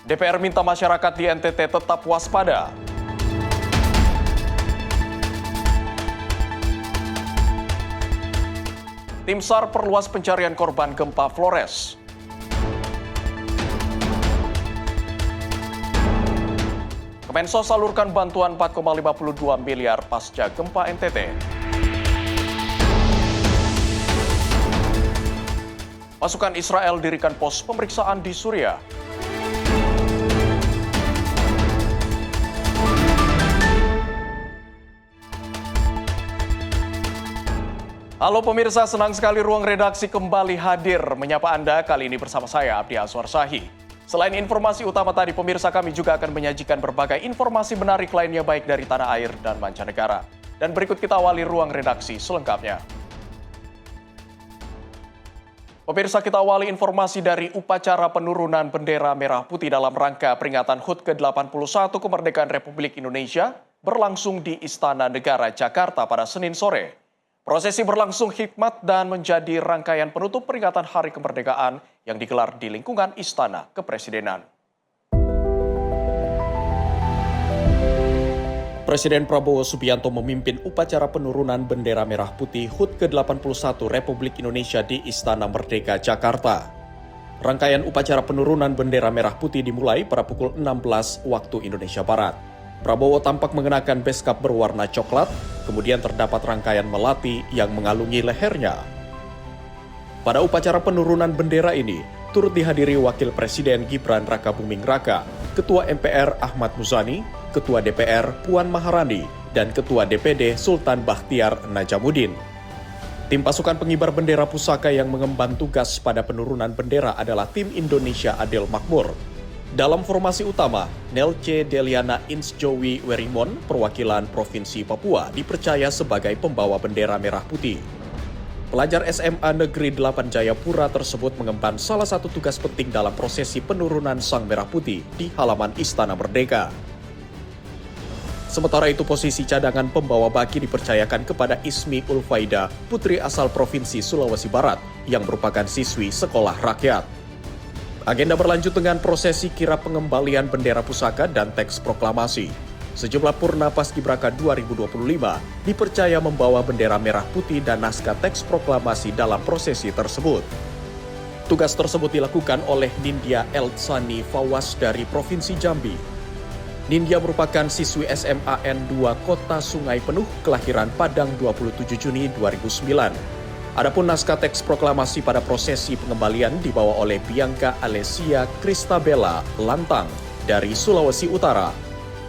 DPR minta masyarakat di NTT tetap waspada. Tim SAR perluas pencarian korban gempa Flores. Kemensos salurkan bantuan 4,52 miliar pasca gempa NTT. Pasukan Israel dirikan pos pemeriksaan di Suriah. Halo pemirsa, senang sekali Ruang Redaksi kembali hadir menyapa Anda kali ini bersama saya Abdi Aswar Sahi. Selain informasi utama tadi, pemirsa kami juga akan menyajikan berbagai informasi menarik lainnya baik dari tanah air dan mancanegara. Dan berikut kita awali Ruang Redaksi selengkapnya. Pemirsa, kita awali informasi dari upacara penurunan bendera merah putih dalam rangka peringatan HUT ke-81 kemerdekaan Republik Indonesia berlangsung di Istana Negara Jakarta pada Senin sore. Prosesi berlangsung hikmat dan menjadi rangkaian penutup peringatan Hari Kemerdekaan yang digelar di lingkungan Istana Kepresidenan. Presiden Prabowo Subianto memimpin upacara penurunan bendera merah putih HUT ke-81 Republik Indonesia di Istana Merdeka, Jakarta. Rangkaian upacara penurunan bendera merah putih dimulai pada pukul 16 waktu Indonesia Barat. Prabowo tampak mengenakan beskap berwarna coklat, kemudian terdapat rangkaian melati yang mengalungi lehernya. Pada upacara penurunan bendera ini, turut dihadiri Wakil Presiden Gibran Rakabuming Raka, Ketua MPR Ahmad Muzani, Ketua DPR Puan Maharani, dan Ketua DPD Sultan Bakhtiar Najamuddin. Tim pasukan pengibar bendera pusaka yang mengemban tugas pada penurunan bendera adalah tim Indonesia Adil Makmur. Dalam formasi utama, Nelce Deliana Insjowi Werimon, perwakilan Provinsi Papua, dipercaya sebagai pembawa bendera merah putih. Pelajar SMA Negeri 8 Jayapura tersebut mengemban salah satu tugas penting dalam prosesi penurunan Sang Merah Putih di halaman Istana Merdeka. Sementara itu posisi cadangan pembawa baki dipercayakan kepada Ismi Ulfaida, putri asal Provinsi Sulawesi Barat, yang merupakan siswi sekolah rakyat. Agenda berlanjut dengan prosesi kirap pengembalian bendera pusaka dan teks proklamasi. Sejumlah Purna Paskibraka 2025 dipercaya membawa bendera merah putih dan naskah teks proklamasi dalam prosesi tersebut. Tugas tersebut dilakukan oleh Nindya Eltsani Fawas dari Provinsi Jambi. Nindya merupakan siswi SMA N2 Kota Sungai Penuh, kelahiran Padang 27 Juni 2009. Adapun naskah teks proklamasi pada prosesi pengembalian dibawa oleh Bianca Alesia Kristabella Lantang dari Sulawesi Utara.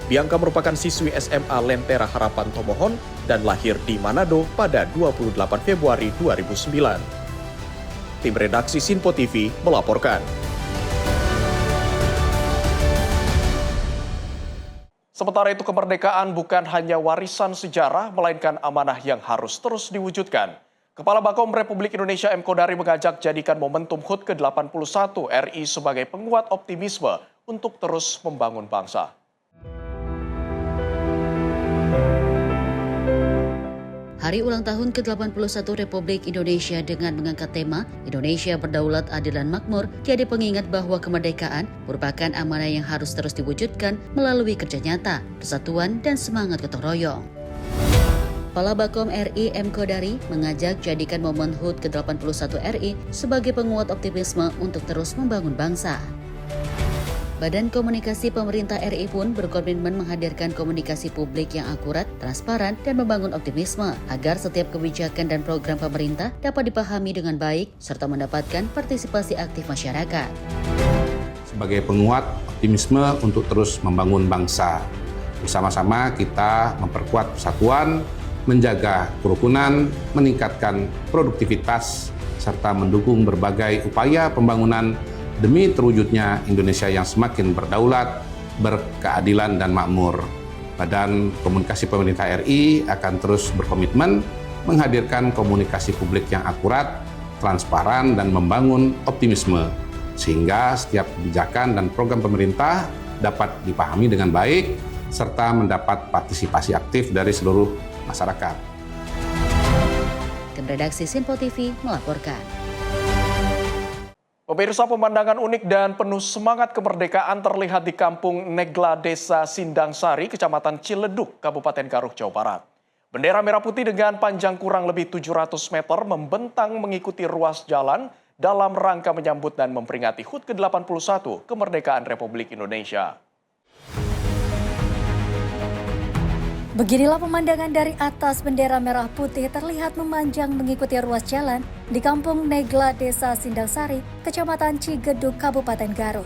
Bianca merupakan siswi SMA Lentera Harapan Tomohon dan lahir di Manado pada 28 Februari 2009. Tim redaksi Sinpo TV melaporkan. Sementara itu, kemerdekaan bukan hanya warisan sejarah, melainkan amanah yang harus terus diwujudkan. Kepala Bakom Republik Indonesia M. Kodari mengajak jadikan momentum HUT ke-81 RI sebagai penguat optimisme untuk terus membangun bangsa. Hari ulang tahun ke-81 Republik Indonesia dengan mengangkat tema Indonesia Berdaulat, Adil dan Makmur, jadi pengingat bahwa kemerdekaan merupakan amanah yang harus terus diwujudkan melalui kerja nyata, persatuan, dan semangat gotong royong. Kepala Bakom RI M. Kodari mengajak jadikan momen HUT ke-81 RI sebagai penguat optimisme untuk terus membangun bangsa. Badan Komunikasi Pemerintah RI pun berkomitmen menghadirkan komunikasi publik yang akurat, transparan, dan membangun optimisme agar setiap kebijakan dan program pemerintah dapat dipahami dengan baik serta mendapatkan partisipasi aktif masyarakat. Sebagai penguat optimisme untuk terus membangun bangsa, bersama-sama kita memperkuat persatuan, menjaga kerukunan, meningkatkan produktivitas, serta mendukung berbagai upaya pembangunan demi terwujudnya Indonesia yang semakin berdaulat, berkeadilan, dan makmur. Badan Komunikasi Pemerintah RI akan terus berkomitmen menghadirkan komunikasi publik yang akurat, transparan, dan membangun optimisme, sehingga setiap kebijakan dan program pemerintah dapat dipahami dengan baik, serta mendapat partisipasi aktif dari seluruh masyarakat. Tim redaksi Sinpo TV melaporkan. Pemirsa, pemandangan unik dan penuh semangat kemerdekaan terlihat di Kampung Negla, Desa Sindang Sari, Kecamatan Ciledug, Kabupaten Garut, Jawa Barat. Bendera merah putih dengan panjang kurang lebih 700 meter membentang mengikuti ruas jalan dalam rangka menyambut dan memperingati HUT ke-81 kemerdekaan Republik Indonesia. Beginilah pemandangan dari atas bendera merah putih terlihat memanjang mengikuti ruas jalan di Kampung Negla, Desa Sindang Sari, Kecamatan Cigedug, Kabupaten Garut.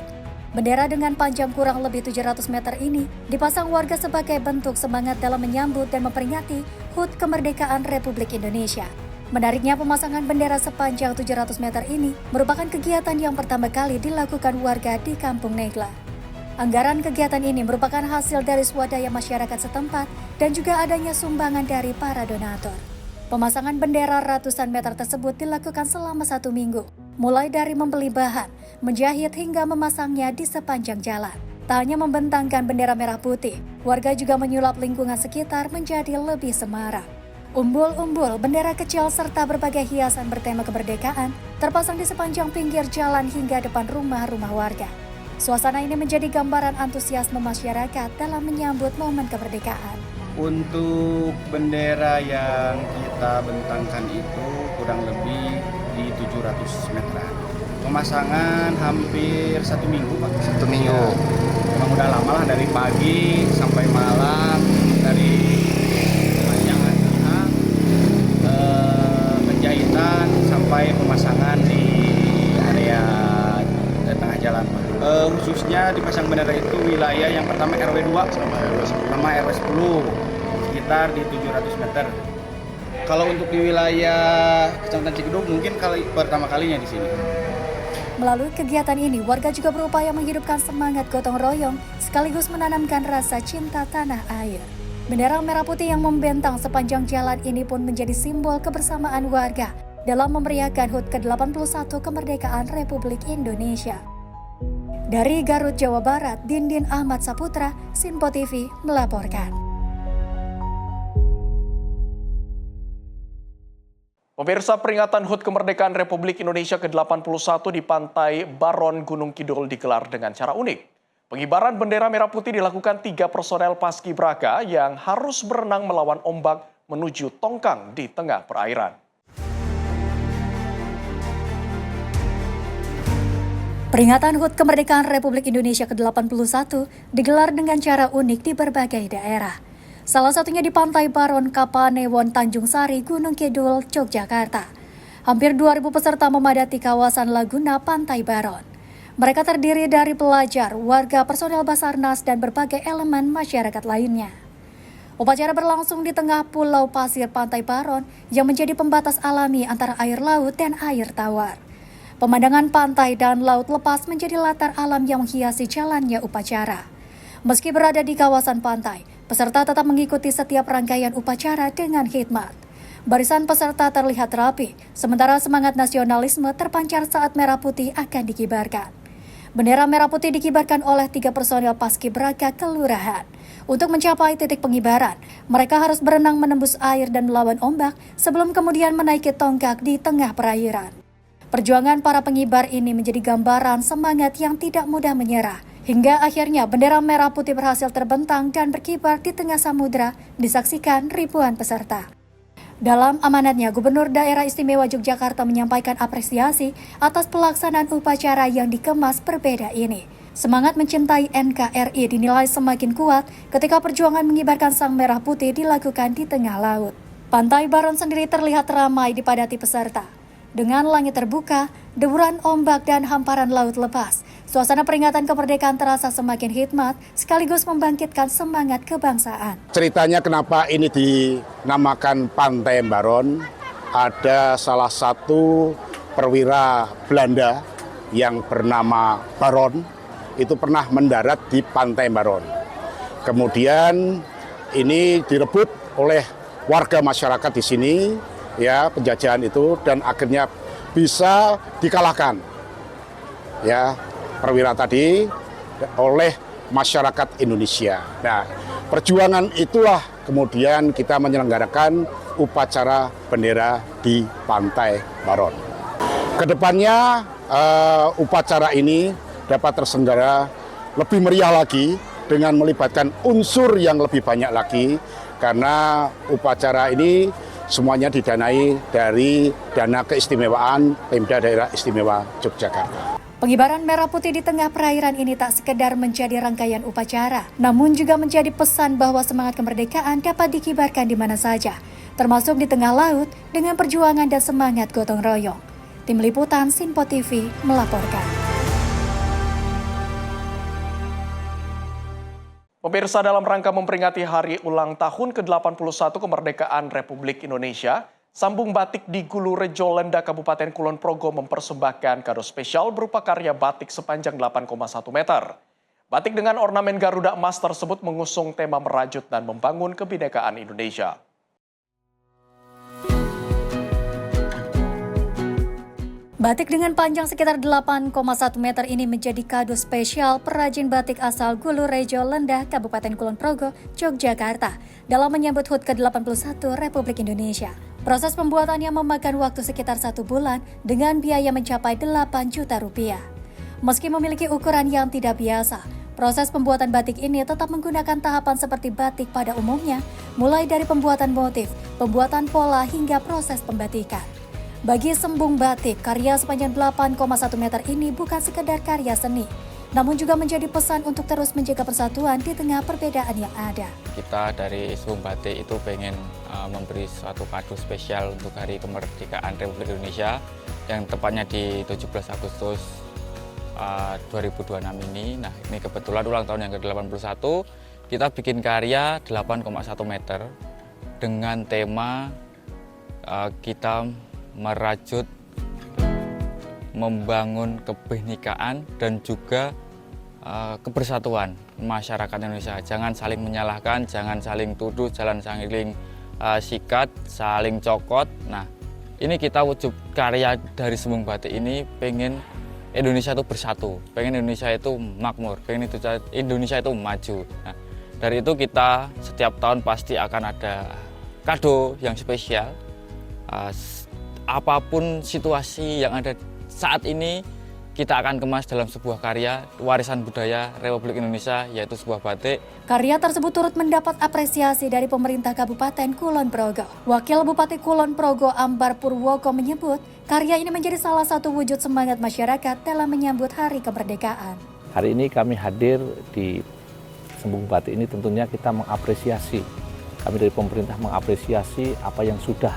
Bendera dengan panjang kurang lebih 700 meter ini dipasang warga sebagai bentuk semangat dalam menyambut dan memperingati HUT kemerdekaan Republik Indonesia. Menariknya, pemasangan bendera sepanjang 700 meter ini merupakan kegiatan yang pertama kali dilakukan warga di Kampung Negla. Anggaran kegiatan ini merupakan hasil dari swadaya masyarakat setempat dan juga adanya sumbangan dari para donatur. Pemasangan bendera ratusan meter tersebut dilakukan selama 1 minggu, mulai dari membeli bahan, menjahit hingga memasangnya di sepanjang jalan. Tak hanya membentangkan bendera merah putih, warga juga menyulap lingkungan sekitar menjadi lebih semarak. Umbul-umbul, bendera kecil serta berbagai hiasan bertema kemerdekaan terpasang di sepanjang pinggir jalan hingga depan rumah-rumah warga. Suasana ini menjadi gambaran antusiasme masyarakat dalam menyambut momen kemerdekaan. Untuk bendera yang kita bentangkan itu kurang lebih di 700 meter. Pemasangan hampir 1 minggu, Pak. 1 minggu. Memang udah lama lah, dari pagi sampai malam, dari pemanjangan penjahitan sampai pemasangan di area tengah jalan, Pak. Khususnya dipasang bendera itu wilayah yang pertama RW 2 sama RW 10 sekitar di 700 meter. Kalau untuk di wilayah Kecamatan Cigedug mungkin pertama kalinya di sini. Melalui kegiatan ini, warga juga berupaya menghidupkan semangat gotong royong sekaligus menanamkan rasa cinta tanah air. Bendera merah putih yang membentang sepanjang jalan ini pun menjadi simbol kebersamaan warga dalam memeriahkan HUT ke-81 kemerdekaan Republik Indonesia. Dari Garut, Jawa Barat, Dindin Ahmad Saputra, Sinpo TV melaporkan. Pemirsa, peringatan HUT kemerdekaan Republik Indonesia ke-81 di Pantai Baron, Gunung Kidul digelar dengan cara unik. Pengibaran bendera merah putih dilakukan 3 personel paskibraka yang harus berenang melawan ombak menuju tongkang di tengah perairan. Peringatan HUT kemerdekaan Republik Indonesia ke-81 digelar dengan cara unik di berbagai daerah. Salah satunya di Pantai Baron, Kapanewon, Tanjung Sari, Gunung Kidul, Yogyakarta. Hampir 2.000 peserta memadati kawasan Laguna Pantai Baron. Mereka terdiri dari pelajar, warga, personel Basarnas, dan berbagai elemen masyarakat lainnya. Upacara berlangsung di tengah pulau pasir Pantai Baron yang menjadi pembatas alami antara air laut dan air tawar. Pemandangan pantai dan laut lepas menjadi latar alam yang menghiasi jalannya upacara. Meski berada di kawasan pantai, peserta tetap mengikuti setiap rangkaian upacara dengan khidmat. Barisan peserta terlihat rapi, sementara semangat nasionalisme terpancar saat merah putih akan dikibarkan. Bendera merah putih dikibarkan oleh 3 personil paskibraka kelurahan. Untuk mencapai titik pengibaran, mereka harus berenang menembus air dan melawan ombak sebelum kemudian menaiki tongkang di tengah perairan. Perjuangan para pengibar ini menjadi gambaran semangat yang tidak mudah menyerah. Hingga akhirnya bendera merah putih berhasil terbentang dan berkibar di tengah samudera disaksikan ribuan peserta. Dalam amanatnya, Gubernur Daerah Istimewa Yogyakarta menyampaikan apresiasi atas pelaksanaan upacara yang dikemas berbeda ini. Semangat mencintai NKRI dinilai semakin kuat ketika perjuangan mengibarkan sang merah putih dilakukan di tengah laut. Pantai Baron sendiri terlihat ramai dipadati peserta. Dengan langit terbuka, deburan ombak dan hamparan laut lepas, suasana peringatan kemerdekaan terasa semakin hikmat sekaligus membangkitkan semangat kebangsaan. Ceritanya kenapa ini dinamakan Pantai Baron, ada salah satu perwira Belanda yang bernama Baron, itu pernah mendarat di Pantai Baron. Kemudian ini direbut oleh warga masyarakat di sini, ya, penjajahan itu, dan akhirnya bisa dikalahkan, ya, perwira tadi oleh masyarakat Indonesia. Nah, perjuangan itulah kemudian kita menyelenggarakan upacara bendera di Pantai Baron. Kedepannya upacara ini dapat terselenggara lebih meriah lagi dengan melibatkan unsur yang lebih banyak lagi, karena upacara ini semuanya didanai dari dana keistimewaan Pemda Daerah Istimewa Yogyakarta. Pengibaran merah putih di tengah perairan ini tak sekedar menjadi rangkaian upacara, namun juga menjadi pesan bahwa semangat kemerdekaan dapat dikibarkan di mana saja, termasuk di tengah laut dengan perjuangan dan semangat gotong royong. Tim Liputan Sinpo TV melaporkan. Pemirsa, dalam rangka memperingati hari ulang tahun ke-81 kemerdekaan Republik Indonesia, Sambung Batik di Gulurejo Lenda Kabupaten Kulon Progo mempersembahkan kado spesial berupa karya batik sepanjang 8,1 meter. Batik dengan ornamen Garuda emas tersebut mengusung tema merajut dan membangun kebinekaan Indonesia. Batik dengan panjang sekitar 8,1 meter ini menjadi kado spesial perajin batik asal Gulurejo Lenda, Kabupaten Kulon Progo, Yogyakarta dalam menyambut HUT ke-81 Republik Indonesia. Proses pembuatannya memakan waktu sekitar 1 bulan dengan biaya mencapai 8 juta rupiah. Meski memiliki ukuran yang tidak biasa, proses pembuatan batik ini tetap menggunakan tahapan seperti batik pada umumnya, mulai dari pembuatan motif, pembuatan pola hingga proses pembatikan. Bagi Sembung Batik, karya sepanjang 8,1 meter ini bukan sekedar karya seni, namun juga menjadi pesan untuk terus menjaga persatuan di tengah perbedaan yang ada. Kita dari Sembung Batik itu pengen memberi suatu kado spesial untuk Hari Kemerdekaan Republik Indonesia yang tepatnya di 17 Agustus 2026 ini. Nah, ini kebetulan ulang tahun yang ke-81, kita bikin karya 8,1 meter dengan tema kita merajut, membangun kebinekaan dan juga kebersatuan masyarakat Indonesia. Jangan saling menyalahkan, jangan saling tuduh, jangan saling sikat, saling cokot. Nah, ini kita wujud karya dari Sembung Batik ini pengen Indonesia itu bersatu, pengen Indonesia itu makmur, pengen Indonesia itu maju. Nah, dari itu kita setiap tahun pasti akan ada kado yang spesial. Apapun situasi yang ada saat ini, kita akan kemas dalam sebuah karya warisan budaya Republik Indonesia, yaitu sebuah batik. Karya tersebut turut mendapat apresiasi dari pemerintah Kabupaten Kulon Progo. Wakil Bupati Kulon Progo Ambar Purwoko menyebut, karya ini menjadi salah satu wujud semangat masyarakat dalam menyambut Hari Kemerdekaan. Hari ini kami hadir di Sembung Batik ini tentunya kita mengapresiasi, kami dari pemerintah mengapresiasi apa yang sudah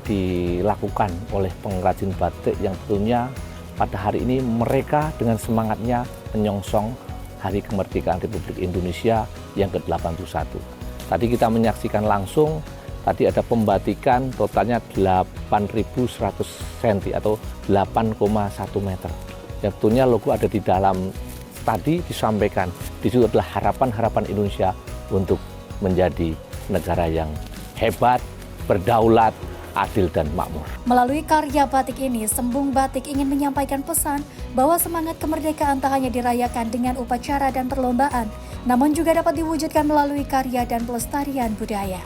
dilakukan oleh pengrajin batik yang tentunya pada hari ini mereka dengan semangatnya menyongsong Hari Kemerdekaan Republik Indonesia yang ke-81. Tadi kita menyaksikan langsung, tadi ada pembatikan totalnya 8.100 cm atau 8,1 meter. Yang tentunya logo ada di dalam, tadi disampaikan, di situ adalah harapan-harapan Indonesia untuk menjadi negara yang hebat, berdaulat, adil dan makmur. Melalui karya batik ini, Sembung Batik ingin menyampaikan pesan bahwa semangat kemerdekaan tak hanya dirayakan dengan upacara dan perlombaan, namun juga dapat diwujudkan melalui karya dan pelestarian budaya.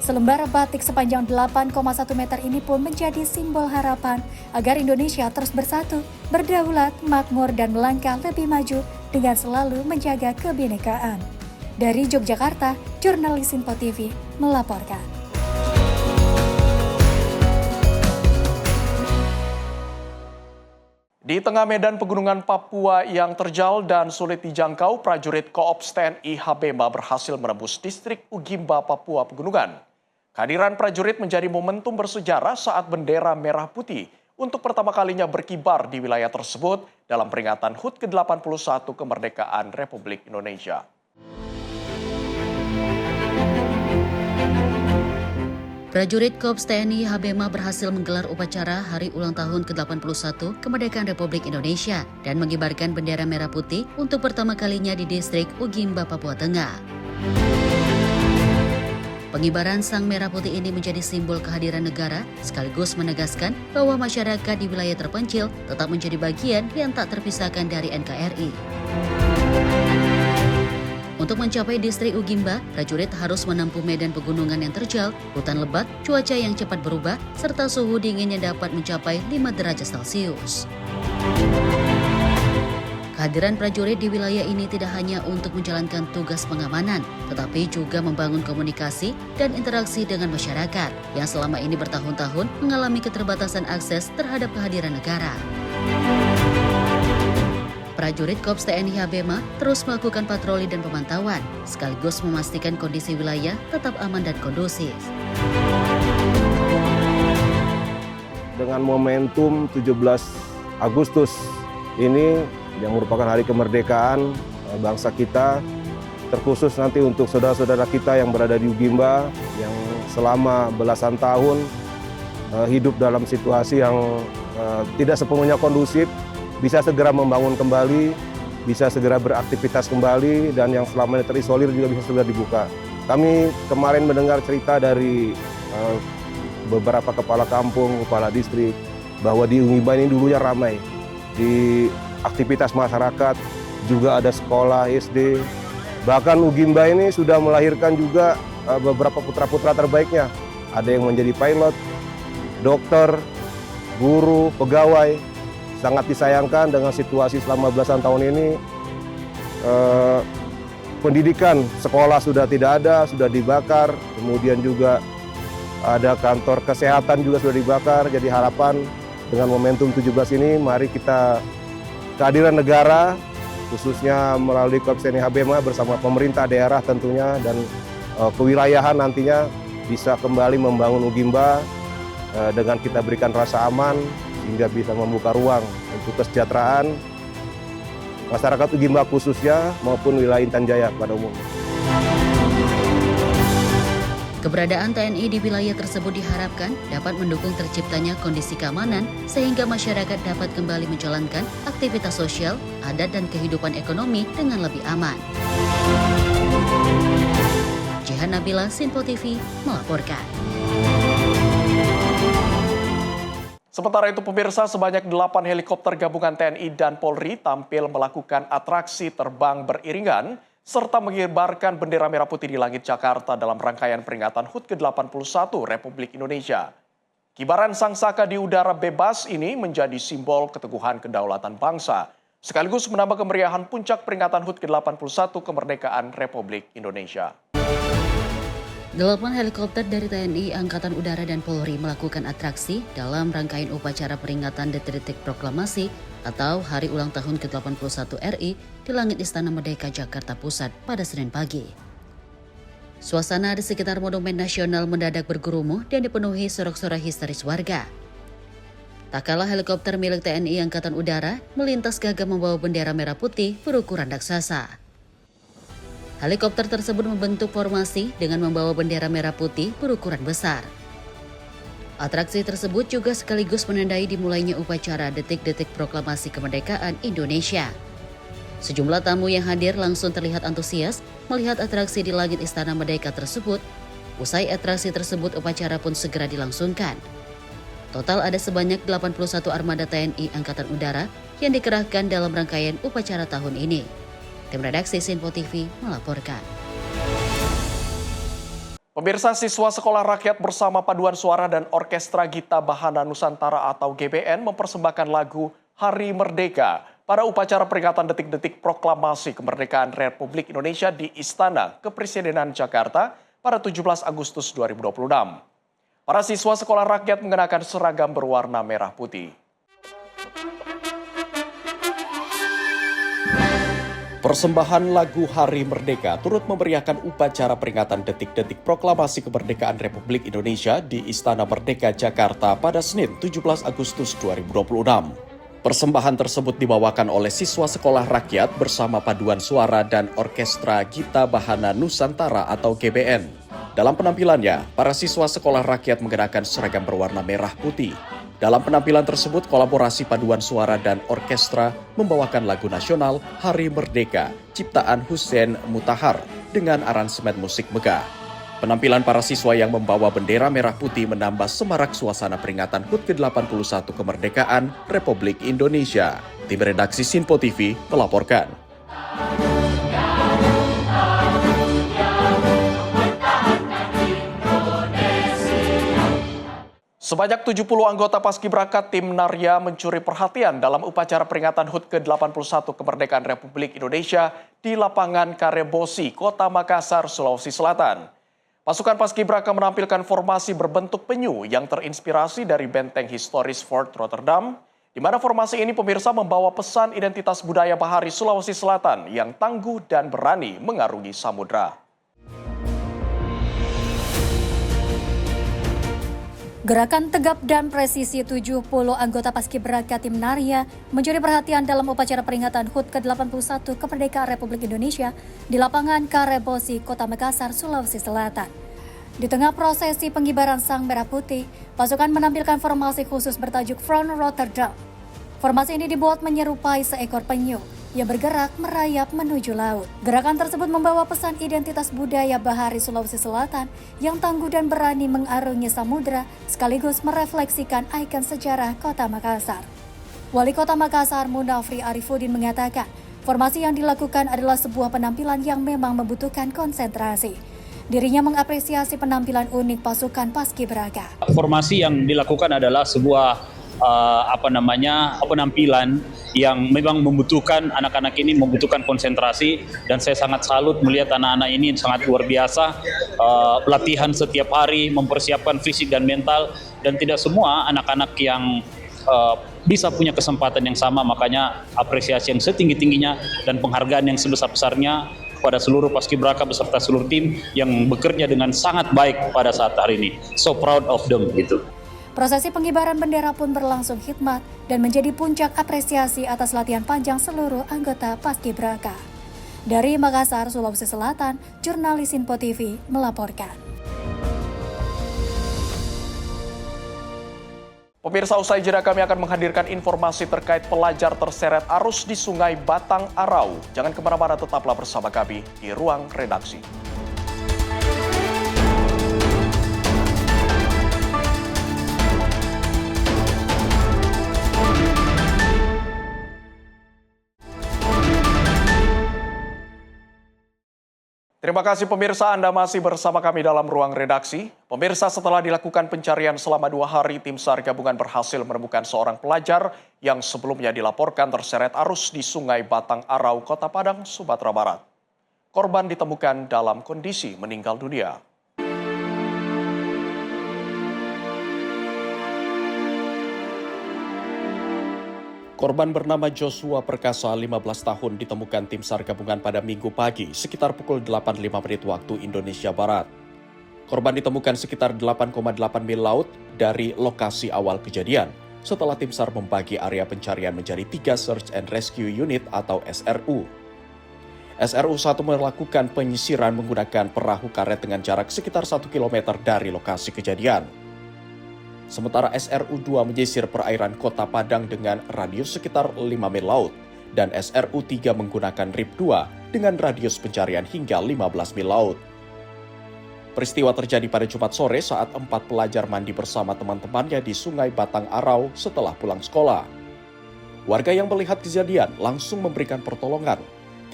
Selembar batik sepanjang 8,1 meter ini pun menjadi simbol harapan agar Indonesia terus bersatu, berdaulat, makmur dan melangkah lebih maju dengan selalu menjaga kebinekaan. Dari Yogyakarta, jurnalis Sinpo TV melaporkan. Di tengah medan pegunungan Papua yang terjal dan sulit dijangkau, prajurit Koops TNI Habema berhasil menembus distrik Ugimba, Papua Pegunungan. Kehadiran prajurit menjadi momentum bersejarah saat bendera merah putih untuk pertama kalinya berkibar di wilayah tersebut dalam peringatan HUT ke-81 kemerdekaan Republik Indonesia. Prajurit Korps TNI Habema berhasil menggelar upacara Hari Ulang Tahun ke-81 Kemerdekaan Republik Indonesia dan mengibarkan bendera merah putih untuk pertama kalinya di distrik Ugimba, Papua Tengah. Pengibaran sang merah putih ini menjadi simbol kehadiran negara, sekaligus menegaskan bahwa masyarakat di wilayah terpencil tetap menjadi bagian yang tak terpisahkan dari NKRI. Untuk mencapai distrik Ugimba, prajurit harus menempuh medan pegunungan yang terjal, hutan lebat, cuaca yang cepat berubah, serta suhu dingin yang dapat mencapai 5 derajat Celcius. Kehadiran prajurit di wilayah ini tidak hanya untuk menjalankan tugas pengamanan, tetapi juga membangun komunikasi dan interaksi dengan masyarakat yang selama ini bertahun-tahun mengalami keterbatasan akses terhadap kehadiran negara. Prajurit Korps TNI HBMA terus melakukan patroli dan pemantauan, sekaligus memastikan kondisi wilayah tetap aman dan kondusif. Dengan momentum 17 Agustus ini yang merupakan hari kemerdekaan bangsa kita, terkhusus nanti untuk saudara-saudara kita yang berada di Ugimba yang selama belasan tahun hidup dalam situasi yang tidak sepenuhnya kondusif, bisa segera membangun kembali, bisa segera beraktivitas kembali, dan yang selama ini terisolir juga bisa segera dibuka. Kami kemarin mendengar cerita dari beberapa kepala kampung, kepala distrik, bahwa di Ugimba ini dulunya ramai. Di aktivitas masyarakat, juga ada sekolah SD. Bahkan Ugimba ini sudah melahirkan juga beberapa putra-putra terbaiknya. Ada yang menjadi pilot, dokter, guru, pegawai. Sangat disayangkan dengan situasi selama belasan tahun ini, pendidikan sekolah sudah tidak ada, sudah dibakar. Kemudian juga ada kantor kesehatan juga sudah dibakar. Jadi harapan dengan momentum 17 ini, mari kita kehadiran negara, khususnya melalui Korps TNI HBMA bersama pemerintah daerah tentunya dan kewilayahan nantinya bisa kembali membangun Ugimba dengan kita berikan rasa aman sehingga bisa membuka ruang untuk kesejahteraan masyarakat Ugimba khususnya maupun wilayah Intan Jaya pada umumnya. Keberadaan TNI di wilayah tersebut diharapkan dapat mendukung terciptanya kondisi keamanan sehingga masyarakat dapat kembali menjalankan aktivitas sosial, adat, dan kehidupan ekonomi dengan lebih aman. Jihan Nabila, Sinpo TV, melaporkan. Sementara itu pemirsa, sebanyak 8 helikopter gabungan TNI dan Polri tampil melakukan atraksi terbang beriringan serta mengibarkan bendera merah putih di langit Jakarta dalam rangkaian peringatan HUT ke-81 Republik Indonesia. Kibaran sangsaka di udara bebas ini menjadi simbol keteguhan kedaulatan bangsa, sekaligus menambah kemeriahan puncak peringatan HUT ke-81 kemerdekaan Republik Indonesia. 8 helikopter dari TNI, Angkatan Udara, dan Polri melakukan atraksi dalam rangkaian upacara peringatan detik-detik proklamasi atau Hari Ulang Tahun ke-81 RI di langit Istana Merdeka Jakarta Pusat pada Senin pagi. Suasana di sekitar Monumen Nasional mendadak bergurumuh dan dipenuhi sorak-sorai histeris warga. Tak kalah helikopter milik TNI Angkatan Udara melintas gagah membawa bendera merah putih berukuran raksasa. Helikopter tersebut membentuk formasi dengan membawa bendera merah putih berukuran besar. Atraksi tersebut juga sekaligus menandai dimulainya upacara detik-detik proklamasi kemerdekaan Indonesia. Sejumlah tamu yang hadir langsung terlihat antusias melihat atraksi di langit Istana Merdeka tersebut. Usai atraksi tersebut, upacara pun segera dilangsungkan. Total ada sebanyak 81 armada TNI Angkatan Udara yang dikerahkan dalam rangkaian upacara tahun ini. Tim redaksi Sinpo TV melaporkan. Pemirsa, siswa Sekolah Rakyat bersama Paduan Suara dan Orkestra Gita Bahana Nusantara atau GBN mempersembahkan lagu Hari Merdeka pada upacara peringatan detik-detik proklamasi kemerdekaan Republik Indonesia di Istana Kepresidenan Jakarta pada 17 Agustus 2026. Para siswa Sekolah Rakyat mengenakan seragam berwarna merah putih. Persembahan lagu Hari Merdeka turut memeriahkan upacara peringatan detik-detik proklamasi kemerdekaan Republik Indonesia di Istana Merdeka Jakarta pada Senin 17 Agustus 2026. Persembahan tersebut dibawakan oleh siswa Sekolah Rakyat bersama Paduan Suara dan Orkestra Gita Bahana Nusantara atau GBN. Dalam penampilannya, para siswa Sekolah Rakyat mengenakan seragam berwarna merah putih. Dalam penampilan tersebut, kolaborasi Paduan Suara dan Orkestra membawakan lagu nasional Hari Merdeka, ciptaan Hussein Mutahar dengan aransemen musik megah. Penampilan para siswa yang membawa bendera merah putih menambah semarak suasana peringatan HUT ke-81 kemerdekaan Republik Indonesia. Tim redaksi Sinpo TV melaporkan. Sebanyak 70 anggota Paskibraka Tim Narya mencuri perhatian dalam upacara peringatan HUT ke-81 Kemerdekaan Republik Indonesia di lapangan Karebosi, Kota Makassar, Sulawesi Selatan. Pasukan Paskibraka menampilkan formasi berbentuk penyu yang terinspirasi dari benteng historis Fort Rotterdam, di mana formasi ini pemirsa membawa pesan identitas budaya bahari Sulawesi Selatan yang tangguh dan berani mengarungi samudra. Gerakan tegap dan presisi 70 anggota Paskibraka Tim Narya mencuri perhatian dalam upacara peringatan HUT ke-81 Kemerdekaan Republik Indonesia di lapangan Karebosi, Kota Makassar, Sulawesi Selatan. Di tengah prosesi pengibaran Sang Merah Putih, pasukan menampilkan formasi khusus bertajuk Front Rotterdam. Formasi ini dibuat menyerupai seekor penyu yang bergerak merayap menuju laut. Gerakan tersebut membawa pesan identitas budaya bahari Sulawesi Selatan yang tangguh dan berani mengarungi samudra sekaligus merefleksikan ikon sejarah Kota Makassar. Wali Kota Makassar Munafri Arifudin mengatakan, formasi yang dilakukan adalah sebuah penampilan yang memang membutuhkan konsentrasi. Dirinya mengapresiasi penampilan unik pasukan Paskibraka. Formasi yang dilakukan adalah sebuah penampilan yang memang membutuhkan, anak-anak ini membutuhkan konsentrasi, dan saya sangat salut melihat anak-anak ini sangat luar biasa, pelatihan setiap hari, mempersiapkan fisik dan mental, dan tidak semua anak-anak yang bisa punya kesempatan yang sama. Makanya apresiasi yang setinggi-tingginya dan penghargaan yang sebesar-besarnya kepada seluruh Paskibraka beserta seluruh tim yang bekerja dengan sangat baik pada saat hari ini. So proud of them gitu. Prosesi pengibaran bendera pun berlangsung hikmat dan menjadi puncak apresiasi atas latihan panjang seluruh anggota Paskibraka. Dari Makassar, Sulawesi Selatan, jurnalis Info TV melaporkan. Pemirsa, usai jeda kami akan menghadirkan informasi terkait pelajar terseret arus di Sungai Batang Arau. Jangan kemana-mana, tetaplah bersama kami di Ruang Redaksi. Terima kasih pemirsa, Anda masih bersama kami dalam Ruang Redaksi. Pemirsa, setelah dilakukan pencarian selama 2 hari, tim SAR gabungan berhasil menemukan seorang pelajar yang sebelumnya dilaporkan terseret arus di Sungai Batang Arau, Kota Padang, Sumatera Barat. Korban ditemukan dalam kondisi meninggal dunia. Korban bernama Joshua Perkasa, 15 tahun, ditemukan tim SAR gabungan pada Minggu pagi sekitar pukul 8.05 waktu Indonesia Barat. Korban ditemukan sekitar 8,8 mil laut dari lokasi awal kejadian setelah tim SAR membagi area pencarian menjadi 3 Search and Rescue Unit atau SRU. SRU 1 melakukan penyisiran menggunakan perahu karet dengan jarak sekitar 1 km dari lokasi kejadian. Sementara SRU 2 menyisir perairan Kota Padang dengan radius sekitar 5 mil laut, dan SRU 3 menggunakan RIP 2 dengan radius pencarian hingga 15 mil laut. Peristiwa terjadi pada Jumat sore saat 4 pelajar mandi bersama teman-temannya di Sungai Batang Arau setelah pulang sekolah. Warga yang melihat kejadian langsung memberikan pertolongan.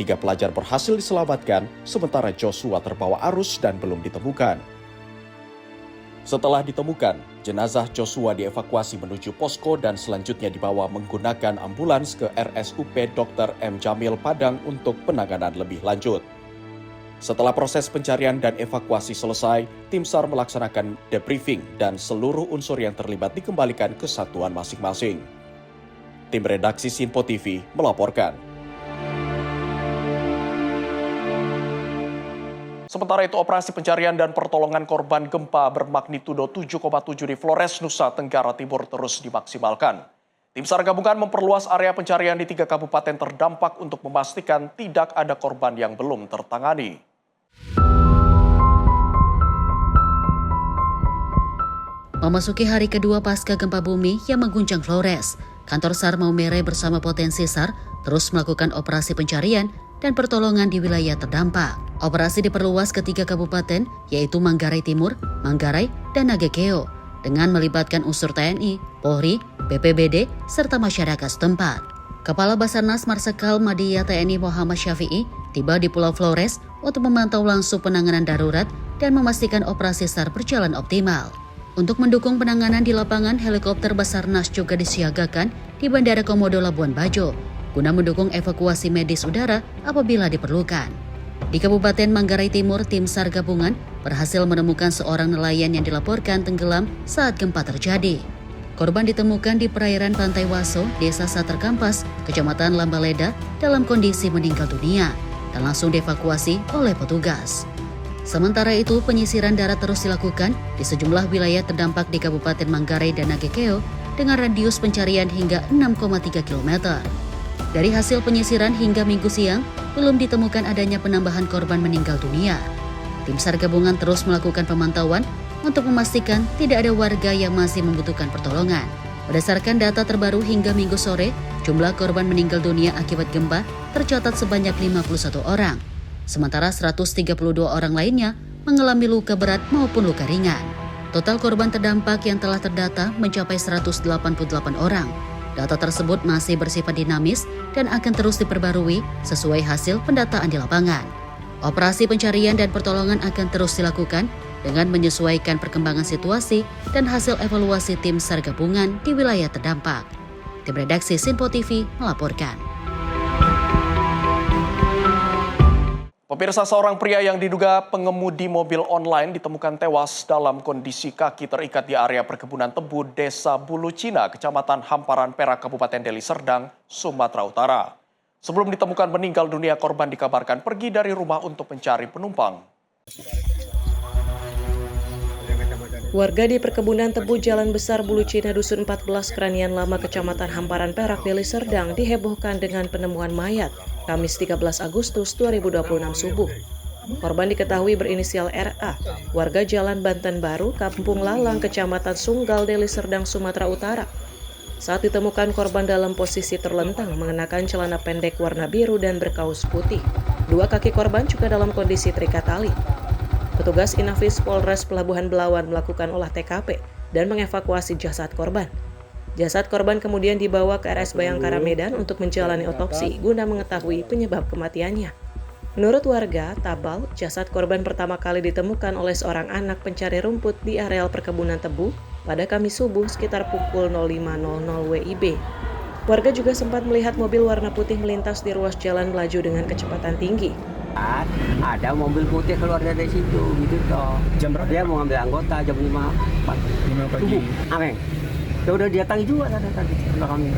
3 pelajar berhasil diselamatkan, sementara Joshua terbawa arus dan belum ditemukan. Setelah ditemukan, jenazah Joshua dievakuasi menuju posko dan selanjutnya dibawa menggunakan ambulans ke RSUP Dr. M. Jamil Padang untuk penanganan lebih lanjut. Setelah proses pencarian dan evakuasi selesai, tim SAR melaksanakan debriefing dan seluruh unsur yang terlibat dikembalikan ke satuan masing-masing. Tim redaksi Info TV melaporkan. Sementara itu, operasi pencarian dan pertolongan korban gempa bermagnitudo 7,7 di Flores, Nusa Tenggara Timur terus dimaksimalkan. Tim SAR gabungan memperluas area pencarian di 3 kabupaten terdampak untuk memastikan tidak ada korban yang belum tertangani. Memasuki hari kedua pasca gempa bumi yang mengguncang Flores, kantor SAR Maumere bersama potensi SAR terus melakukan operasi pencarian dan pertolongan di wilayah terdampak. Operasi diperluas ke 3 kabupaten, yaitu Manggarai Timur, Manggarai, dan Nagekeo, dengan melibatkan unsur TNI, Polri, BPBD, serta masyarakat setempat. Kepala Basarnas Marsikal Madya TNI Muhammad Syafi'i tiba di Pulau Flores untuk memantau langsung penanganan darurat dan memastikan operasi SAR berjalan optimal. Untuk mendukung penanganan di lapangan, helikopter Basarnas juga disiagakan di Bandara Komodo Labuan Bajo guna mendukung evakuasi medis udara apabila diperlukan. Di Kabupaten Manggarai Timur, tim SAR gabungan berhasil menemukan seorang nelayan yang dilaporkan tenggelam saat gempa terjadi. Korban ditemukan di perairan Pantai Waso, Desa Sater Kampas, Kecamatan Lambaleda dalam kondisi meninggal dunia dan langsung dievakuasi oleh petugas. Sementara itu, penyisiran darat terus dilakukan di sejumlah wilayah terdampak di Kabupaten Manggarai dan Nagekeo dengan radius pencarian hingga 6,3 km. Dari hasil penyisiran hingga Minggu siang, belum ditemukan adanya penambahan korban meninggal dunia. Tim SAR gabungan terus melakukan pemantauan untuk memastikan tidak ada warga yang masih membutuhkan pertolongan. Berdasarkan data terbaru hingga Minggu sore, jumlah korban meninggal dunia akibat gempa tercatat sebanyak 51 orang. Sementara 132 orang lainnya mengalami luka berat maupun luka ringan. Total korban terdampak yang telah terdata mencapai 188 orang. Data tersebut masih bersifat dinamis dan akan terus diperbarui sesuai hasil pendataan di lapangan. Operasi pencarian dan pertolongan akan terus dilakukan dengan menyesuaikan perkembangan situasi dan hasil evaluasi tim SAR gabungan di wilayah terdampak. Tim redaksi Sinpo TV melaporkan. Pemirsa, seorang pria yang diduga pengemudi mobil online ditemukan tewas dalam kondisi kaki terikat di area perkebunan tebu Desa Bulu Cina, Kecamatan Hamparan Perak, Kabupaten Deli Serdang, Sumatera Utara. Sebelum ditemukan meninggal dunia, korban dikabarkan pergi dari rumah untuk mencari penumpang. Warga di perkebunan tebu Jalan Besar Bulu Cina Dusun 14 Keranian Lama Kecamatan Hamparan Perak Deli Serdang dihebohkan dengan penemuan mayat Kamis 13 Agustus 2026 subuh. Korban diketahui berinisial RA, warga Jalan Banten Baru, Kampung Lalang, Kecamatan Sunggal, Deli Serdang, Sumatera Utara. Saat ditemukan, korban dalam posisi terlentang mengenakan celana pendek warna biru dan berkaus putih. Dua kaki korban juga dalam kondisi terikat tali. Petugas Inafis Polres Pelabuhan Belawan melakukan olah TKP dan mengevakuasi jasad korban. Jasad korban kemudian dibawa ke RS Bayangkara Medan untuk menjalani otopsi guna mengetahui penyebab kematiannya. Menurut warga, Tabal, jasad korban pertama kali ditemukan oleh seorang anak pencari rumput di areal perkebunan tebu pada Kamis subuh sekitar pukul 05.00 WIB. Warga juga sempat melihat mobil warna putih melintas di ruas jalan melaju dengan kecepatan tinggi. Ada mobil putih keluar dari situ gitu toh. Jam berapa? Dia mau ngambil anggota jam 5 pagi. Amin. Ya udah didatangi juga tadi kami.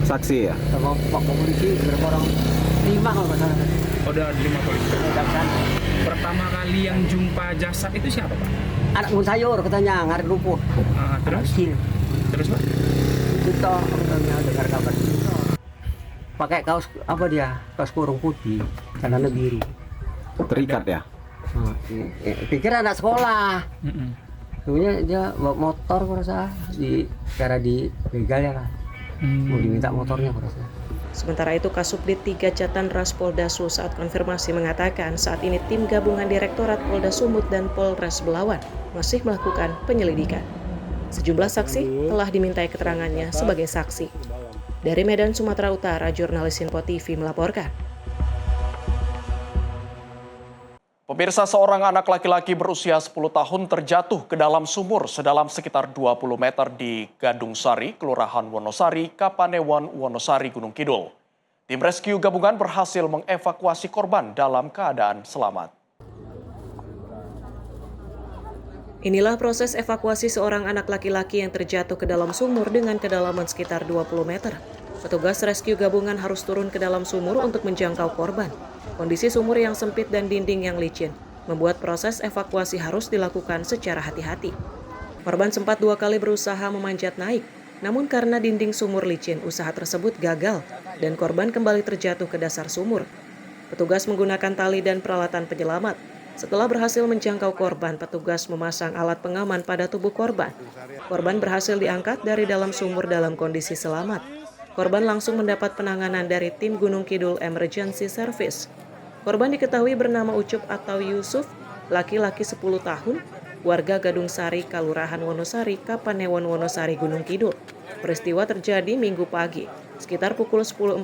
Saksi ya? Sama Pak Polisi berapa orang? 5 kalau nggak salah. Oh, udah 5 polisi. Pertama kali yang jumpa jasad itu siapa, Pak? Anak mun sayur katanya ngarit rumput. Terus Pak? Itu toh katanya dengar kabar itu. Pakai kaos apa dia? Kaos kurung putih, celana biru. Terikat ya? Pikir anak sekolah. Sebenarnya dia bawa motor kurasa di cara di begal ya kan. Mau diminta motornya kurasa. Sementara itu, Kasubdit 3 Jatan Ras Polda Su saat konfirmasi mengatakan saat ini tim gabungan Direktorat Polda Sumut dan Polres Belawan masih melakukan penyelidikan. Sejumlah saksi telah dimintai keterangannya sebagai saksi. Dari Medan, Sumatera Utara, jurnalis Sinpo TV melaporkan. Pemirsa, seorang anak laki-laki berusia 10 tahun terjatuh ke dalam sumur sedalam sekitar 20 meter di Gadung Sari, Kelurahan Wonosari, Kapanewon, Wonosari, Gunung Kidul. Tim rescue gabungan berhasil mengevakuasi korban dalam keadaan selamat. Inilah proses evakuasi seorang anak laki-laki yang terjatuh ke dalam sumur dengan kedalaman sekitar 20 meter. Petugas rescue gabungan harus turun ke dalam sumur untuk menjangkau korban. Kondisi sumur yang sempit dan dinding yang licin membuat proses evakuasi harus dilakukan secara hati-hati. Korban sempat 2 kali berusaha memanjat naik, namun karena dinding sumur licin, usaha tersebut gagal dan korban kembali terjatuh ke dasar sumur. Petugas menggunakan tali dan peralatan penyelamat. Setelah berhasil menjangkau korban, petugas memasang alat pengaman pada tubuh korban. Korban berhasil diangkat dari dalam sumur dalam kondisi selamat. Korban langsung mendapat penanganan dari tim Gunung Kidul Emergency Service. Korban diketahui bernama Ucup atau Yusuf, laki-laki 10 tahun, warga Gadung Sari, Kelurahan Wonosari, Kapanewon, Wonosari, Gunung Kidul. Peristiwa terjadi Minggu pagi, sekitar pukul 10.45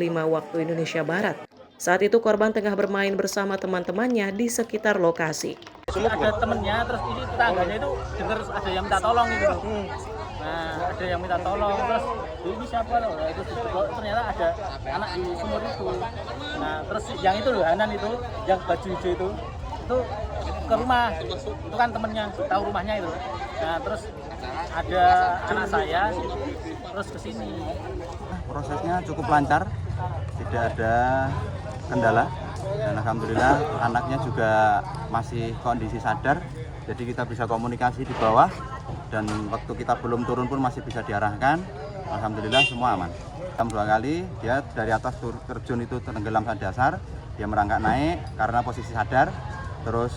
waktu Indonesia Barat. Saat itu korban tengah bermain bersama teman-temannya di sekitar lokasi. Ada temennya, terus ini tetangganya itu dengar ada yang minta tolong gitu. Nah, ada yang minta tolong, terus ini siapa loh? Nah, itu ternyata ada anak di sumur itu. Nah, terus yang itu loh, Hanan itu, yang baju hijau itu ke rumah. Itu kan temennya, tahu rumahnya itu. Nah, terus ada anak saya, terus ke sini. Prosesnya cukup lancar, tidak ada kendala. Dan alhamdulillah anaknya juga masih kondisi sadar, jadi kita bisa komunikasi di bawah, dan waktu kita belum turun pun masih bisa diarahkan. Alhamdulillah semua aman. Dua kali dia dari atas terjun itu tenggelam ke dasar, dia merangkak naik karena posisi sadar, terus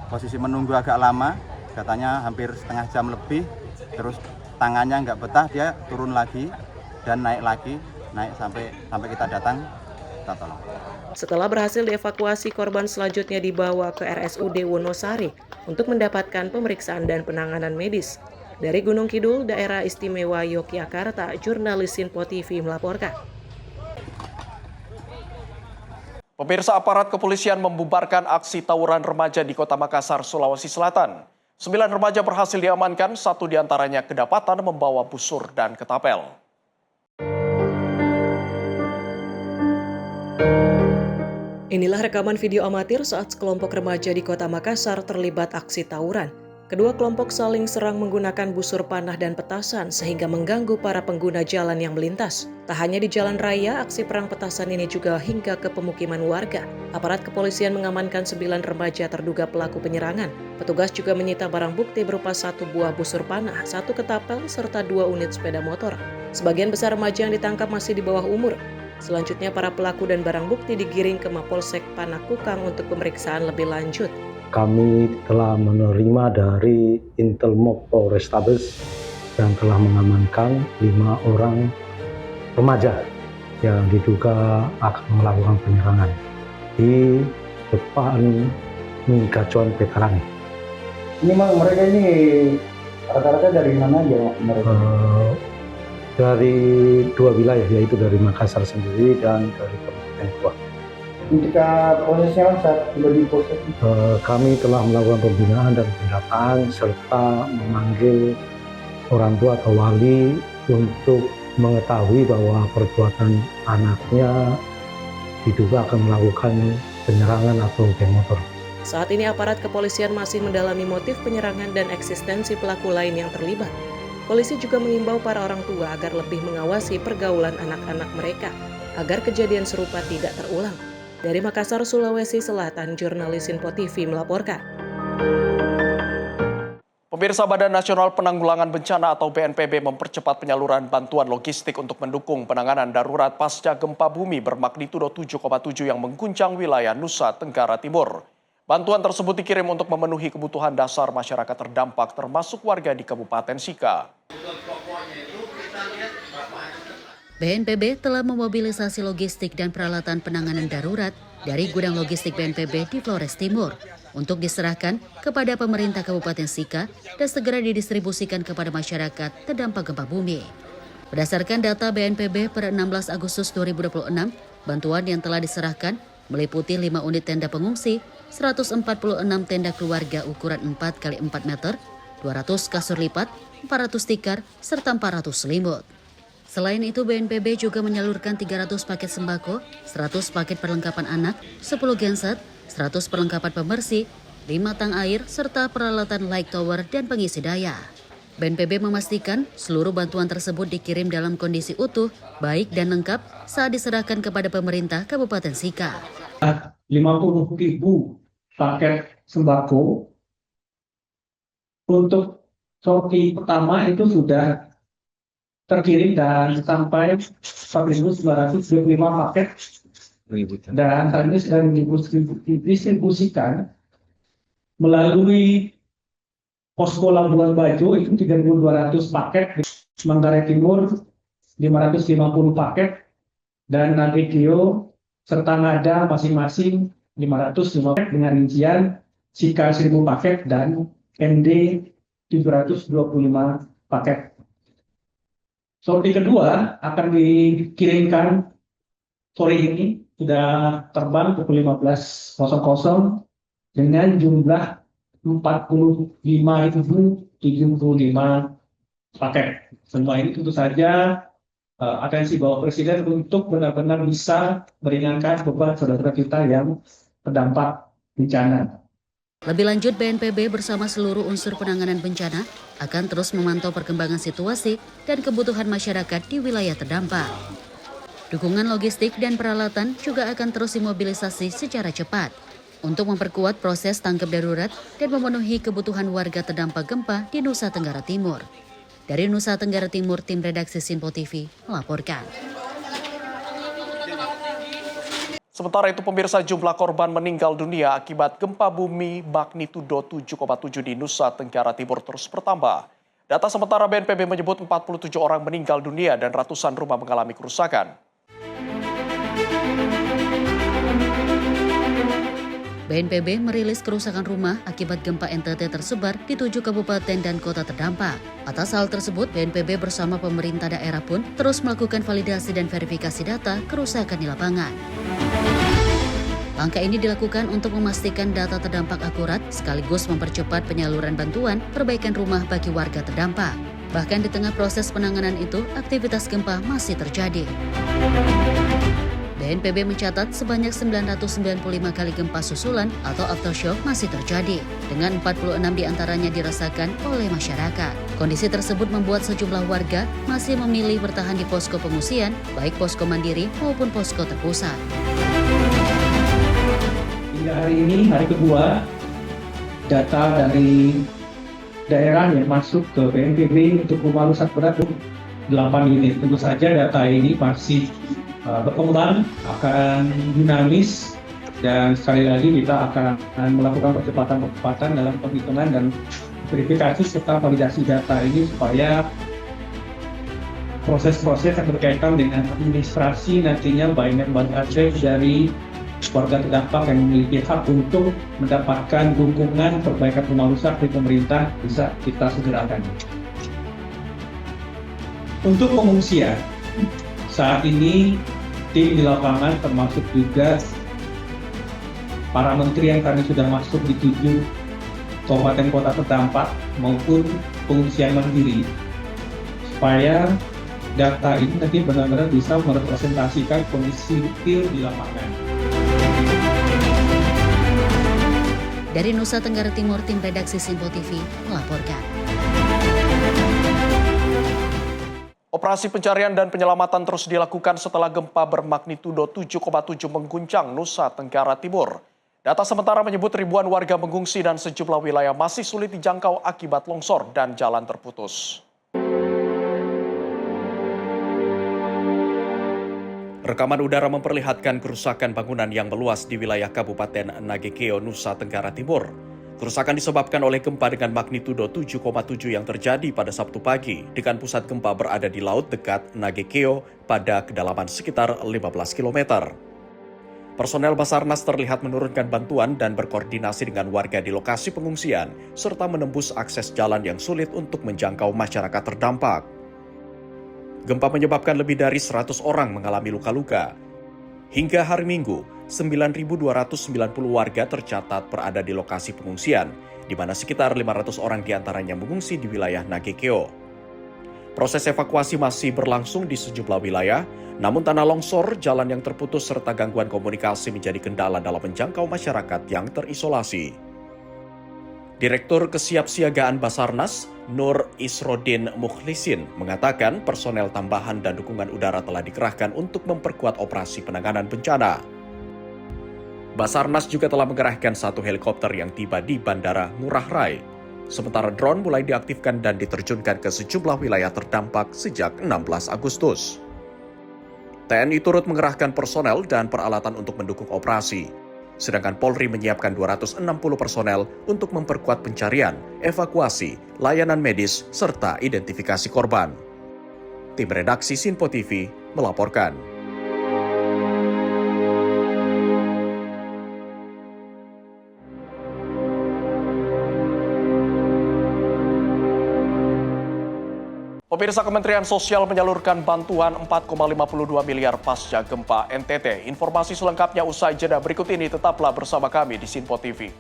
posisi menunggu agak lama, katanya hampir setengah jam lebih, terus tangannya nggak betah, dia turun lagi dan naik lagi, naik sampai kita datang, kita tolong. Setelah berhasil dievakuasi, korban selanjutnya dibawa ke RSUD Wonosari untuk mendapatkan pemeriksaan dan penanganan medis. Dari Gunung Kidul, Daerah Istimewa Yogyakarta, jurnalis Info TV melaporkan. Pemirsa, aparat kepolisian membubarkan aksi tawuran remaja di Kota Makassar, Sulawesi Selatan. 9 remaja berhasil diamankan, 1 diantaranya kedapatan membawa busur dan ketapel. Inilah rekaman video amatir saat sekelompok remaja di Kota Makassar terlibat aksi tawuran. Kedua kelompok saling serang menggunakan busur panah dan petasan sehingga mengganggu para pengguna jalan yang melintas. Tak hanya di jalan raya, aksi perang petasan ini juga hingga ke pemukiman warga. Aparat kepolisian mengamankan 9 remaja terduga pelaku penyerangan. Petugas juga menyita barang bukti berupa 1 buah busur panah, 1 ketapel, serta 2 unit sepeda motor. Sebagian besar remaja yang ditangkap masih di bawah umur. Selanjutnya para pelaku dan barang bukti digiring ke Mapolsek Panakukang untuk pemeriksaan lebih lanjut. Kami telah menerima dari Intelmob Polrestabes yang telah mengamankan 5 orang remaja yang diduga akan melakukan penyerangan di depan Migacuan Petarangi. Ini mereka ini rata-rata dari mana aja mereka? Dari 2 wilayah, yaitu dari Makassar sendiri dan dari Kabupaten Goa. Ketika prosesnya saat sudah diproses? Kami telah melakukan pembinaan dan pendataan serta memanggil orang tua atau wali untuk mengetahui bahwa perbuatan anaknya diduga akan melakukan penyerangan atau geng motor. Saat ini aparat kepolisian masih mendalami motif penyerangan dan eksistensi pelaku lain yang terlibat. Polisi juga mengimbau para orang tua agar lebih mengawasi pergaulan anak-anak mereka, agar kejadian serupa tidak terulang. Dari Makassar, Sulawesi Selatan, jurnalis Info TV melaporkan. Pemirsa, Badan Nasional Penanggulangan Bencana atau BNPB mempercepat penyaluran bantuan logistik untuk mendukung penanganan darurat pasca gempa bumi bermagnitudo 7,7 yang mengguncang wilayah Nusa Tenggara Timur. Bantuan tersebut dikirim untuk memenuhi kebutuhan dasar masyarakat terdampak termasuk warga di Kabupaten Sika. BNPB telah memobilisasi logistik dan peralatan penanganan darurat dari gudang logistik BNPB di Flores Timur untuk diserahkan kepada pemerintah Kabupaten Sika dan segera didistribusikan kepada masyarakat terdampak gempa bumi. Berdasarkan data BNPB per 16 Agustus 2026, bantuan yang telah diserahkan meliputi 5 unit tenda pengungsi, 146 tenda keluarga ukuran 4x4 meter, 200 kasur lipat, 400 tikar, serta 400 selimut. Selain itu, BNPB juga menyalurkan 300 paket sembako, 100 paket perlengkapan anak, 10 genset, 100 perlengkapan pembersih, 5 tang air, serta peralatan light tower dan pengisi daya. BNPB memastikan seluruh bantuan tersebut dikirim dalam kondisi utuh, baik dan lengkap saat diserahkan kepada pemerintah Kabupaten Sika. 50.000 paket sembako. Untuk sorti pertama itu sudah terkirim dan sampai 4.925 paket dan saat ini sedang didistribusikan melalui Posko Labuan Bajo itu 3.200 paket, Manggarai Timur 550 paket, dan Nagekio serta Ngada masing-masing 505 paket dengan rincian Sika 1.000 paket dan MD 725 paket. Sorti kedua akan dikirimkan sore ini sudah terbang pukul 15.00 dengan jumlah 45.075 paket. Semua ini tentu saja atensi Bapak Presiden untuk benar-benar bisa meringankan beban saudara kita yang terdampak bencana. Lebih lanjut, BNPB bersama seluruh unsur penanganan bencana akan terus memantau perkembangan situasi dan kebutuhan masyarakat di wilayah terdampak. Dukungan logistik dan peralatan juga akan terus dimobilisasi secara cepat untuk memperkuat proses tanggap darurat dan memenuhi kebutuhan warga terdampak gempa di Nusa Tenggara Timur. Dari Nusa Tenggara Timur, tim redaksi Sinpo TV melaporkan. Sementara itu, pemirsa, jumlah korban meninggal dunia akibat gempa bumi magnitudo 7,7 di Nusa Tenggara Timur terus bertambah. Data sementara BNPB menyebut 47 orang meninggal dunia dan ratusan rumah mengalami kerusakan. BNPB merilis kerusakan rumah akibat gempa NTT tersebar di 7 kabupaten dan kota terdampak. Atas hal tersebut, BNPB bersama pemerintah daerah pun terus melakukan validasi dan verifikasi data kerusakan di lapangan. Langkah ini dilakukan untuk memastikan data terdampak akurat sekaligus mempercepat penyaluran bantuan perbaikan rumah bagi warga terdampak. Bahkan di tengah proses penanganan itu, aktivitas gempa masih terjadi. BNPB mencatat sebanyak 995 kali gempa susulan atau aftershock masih terjadi, dengan 46 diantaranya dirasakan oleh masyarakat. Kondisi tersebut membuat sejumlah warga masih memilih bertahan di posko pengungsian, baik posko mandiri maupun posko terpusat. Hingga hari ini, hari kedua, data dari daerah yang masuk ke BNPB untuk rumah rusak berat 8 unit. Tentu saja data ini masih berkembang, akan dinamis, dan sekali lagi kita akan melakukan percepatan dalam penghitungan dan verifikasi serta validasi data ini supaya proses-proses yang berkaitan dengan administrasi nantinya baik dari warga terdampak yang memiliki hak untuk mendapatkan dukungan perbaikan rumah rusak dari pemerintah bisa kita segerakan. Untuk pengungsian, saat ini tim di lapangan termasuk juga para menteri yang kami sudah masuk di 7 kabupaten kota terdampak maupun pengungsian mandiri, supaya data ini nanti benar-benar bisa merepresentasikan kondisi real di lapangan. Dari Nusa Tenggara Timur, tim redaksi Sinpo TV melaporkan. Operasi pencarian dan penyelamatan terus dilakukan setelah gempa bermagnitudo 7,7 mengguncang Nusa Tenggara Timur. Data sementara menyebut ribuan warga mengungsi dan sejumlah wilayah masih sulit dijangkau akibat longsor dan jalan terputus. Rekaman udara memperlihatkan kerusakan bangunan yang meluas di wilayah Kabupaten Nagekeo, Nusa Tenggara Timur. Kerusakan disebabkan oleh gempa dengan magnitudo 7,7 yang terjadi pada Sabtu pagi dengan pusat gempa berada di laut dekat Nagekeo pada kedalaman sekitar 15 km. Personel Basarnas terlihat menurunkan bantuan dan berkoordinasi dengan warga di lokasi pengungsian serta menembus akses jalan yang sulit untuk menjangkau masyarakat terdampak. Gempa menyebabkan lebih dari 100 orang mengalami luka-luka. Hingga hari Minggu, 9.290 warga tercatat berada di lokasi pengungsian, di mana sekitar 500 orang diantaranya mengungsi di wilayah Nagekeo. Proses evakuasi masih berlangsung di sejumlah wilayah, namun tanah longsor, jalan yang terputus, serta gangguan komunikasi menjadi kendala dalam menjangkau masyarakat yang terisolasi. Direktur Kesiapsiagaan Basarnas, Nur Isrodin Mukhlisin, mengatakan personel tambahan dan dukungan udara telah dikerahkan untuk memperkuat operasi penanganan bencana. Basarnas juga telah mengerahkan 1 helikopter yang tiba di Bandara Ngurah Rai. Sementara drone mulai diaktifkan dan diterjunkan ke sejumlah wilayah terdampak sejak 16 Agustus. TNI turut mengerahkan personel dan peralatan untuk mendukung operasi. Sedangkan Polri menyiapkan 260 personel untuk memperkuat pencarian, evakuasi, layanan medis, serta identifikasi korban. Tim redaksi Sinpo TV melaporkan. Pemirsa, Kementerian Sosial menyalurkan bantuan 4,52 miliar pasca gempa NTT. Informasi selengkapnya usai jeda berikut ini, tetaplah bersama kami di Sinpo TV.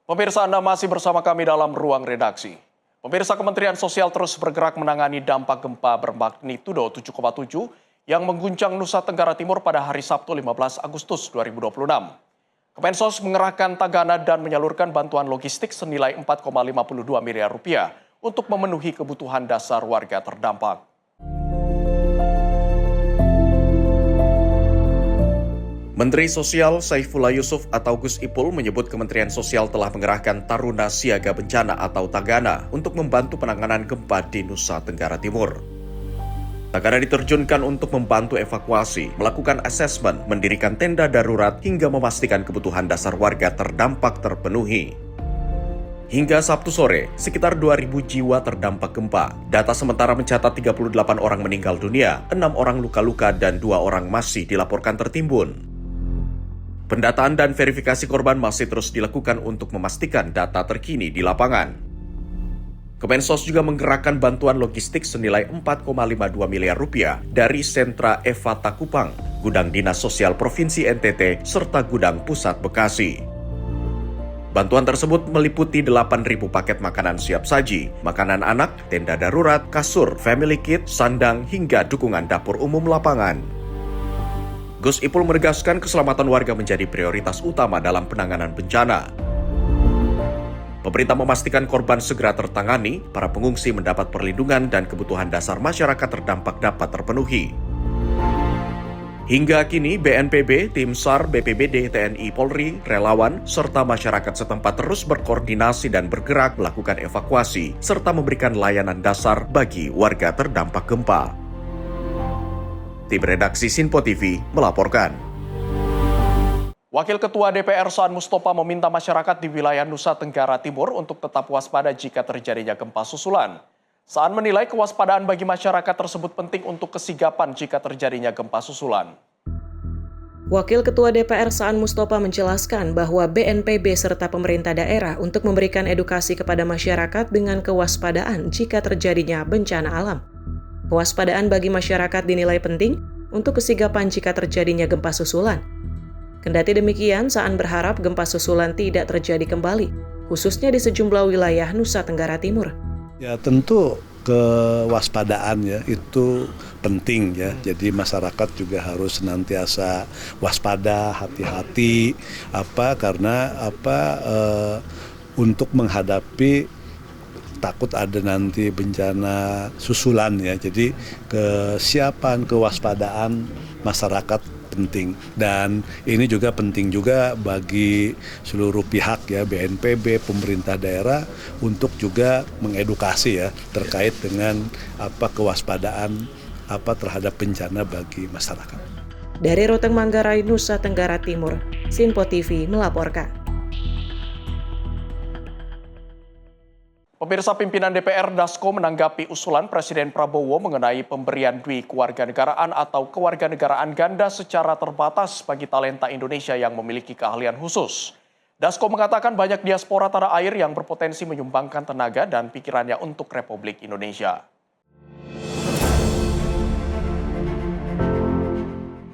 Pemirsa, Anda masih bersama kami dalam ruang redaksi. Pemirsa, Kementerian Sosial terus bergerak menangani dampak gempa bermagnitudo 7,7 yang mengguncang Nusa Tenggara Timur pada hari Sabtu 15 Agustus 2026. Kemensos mengerahkan tagana dan menyalurkan bantuan logistik senilai 4,52 miliar rupiah untuk memenuhi kebutuhan dasar warga terdampak. Menteri Sosial Saifullah Yusuf atau Gus Ipul menyebut Kementerian Sosial telah mengerahkan Taruna Siaga Bencana atau Tagana untuk membantu penanganan gempa di Nusa Tenggara Timur. Tagana diterjunkan untuk membantu evakuasi, melakukan asesmen, mendirikan tenda darurat, hingga memastikan kebutuhan dasar warga terdampak terpenuhi. Hingga Sabtu sore, sekitar 2.000 jiwa terdampak gempa. Data sementara mencatat 38 orang meninggal dunia, 6 orang luka-luka, dan 2 orang masih dilaporkan tertimbun. Pendataan dan verifikasi korban masih terus dilakukan untuk memastikan data terkini di lapangan. Kemensos juga menggerakkan bantuan logistik senilai 4,52 miliar rupiah dari Sentra Evata Kupang, Gudang Dinas Sosial Provinsi NTT, serta Gudang Pusat Bekasi. Bantuan tersebut meliputi 8.000 paket makanan siap saji, makanan anak, tenda darurat, kasur, family kit, sandang, hingga dukungan dapur umum lapangan. Gus Ipul menegaskan keselamatan warga menjadi prioritas utama dalam penanganan bencana. Pemerintah memastikan korban segera tertangani, para pengungsi mendapat perlindungan dan kebutuhan dasar masyarakat terdampak dapat terpenuhi. Hingga kini, BNPB, Tim SAR, BPBD, TNI Polri, relawan, serta masyarakat setempat terus berkoordinasi dan bergerak melakukan evakuasi, serta memberikan layanan dasar bagi warga terdampak gempa. Tim redaksi Sinpo TV melaporkan. Wakil Ketua DPR Saan Mustafa meminta masyarakat di wilayah Nusa Tenggara Timur untuk tetap waspada jika terjadinya gempa susulan. Saan menilai kewaspadaan bagi masyarakat tersebut penting untuk kesigapan jika terjadinya gempa susulan. Wakil Ketua DPR Saan Mustafa menjelaskan bahwa BNPB serta pemerintah daerah untuk memberikan edukasi kepada masyarakat dengan kewaspadaan jika terjadinya bencana alam. Kewaspadaan bagi masyarakat dinilai penting untuk kesigapan jika terjadinya gempa susulan. Kendati demikian, Saan berharap gempa susulan tidak terjadi kembali, khususnya di sejumlah wilayah Nusa Tenggara Timur. Ya tentu kewaspadaan ya itu penting ya. Jadi masyarakat juga harus senantiasa waspada, hati-hati karena untuk menghadapi takut ada nanti bencana susulan ya. Jadi kesiapan, kewaspadaan masyarakat penting. Dan ini juga penting juga bagi seluruh pihak ya, BNPB, pemerintah daerah untuk juga mengedukasi ya terkait dengan kewaspadaan terhadap bencana bagi masyarakat. Dari Roteng Manggarai, Nusa Tenggara Timur, Sinpo TV melaporkan. Pemirsa, pimpinan DPR Dasko menanggapi usulan Presiden Prabowo mengenai pemberian dwi kewarganegaraan atau kewarganegaraan ganda secara terbatas bagi talenta Indonesia yang memiliki keahlian khusus. Dasko mengatakan banyak diaspora tanah air yang berpotensi menyumbangkan tenaga dan pikirannya untuk Republik Indonesia.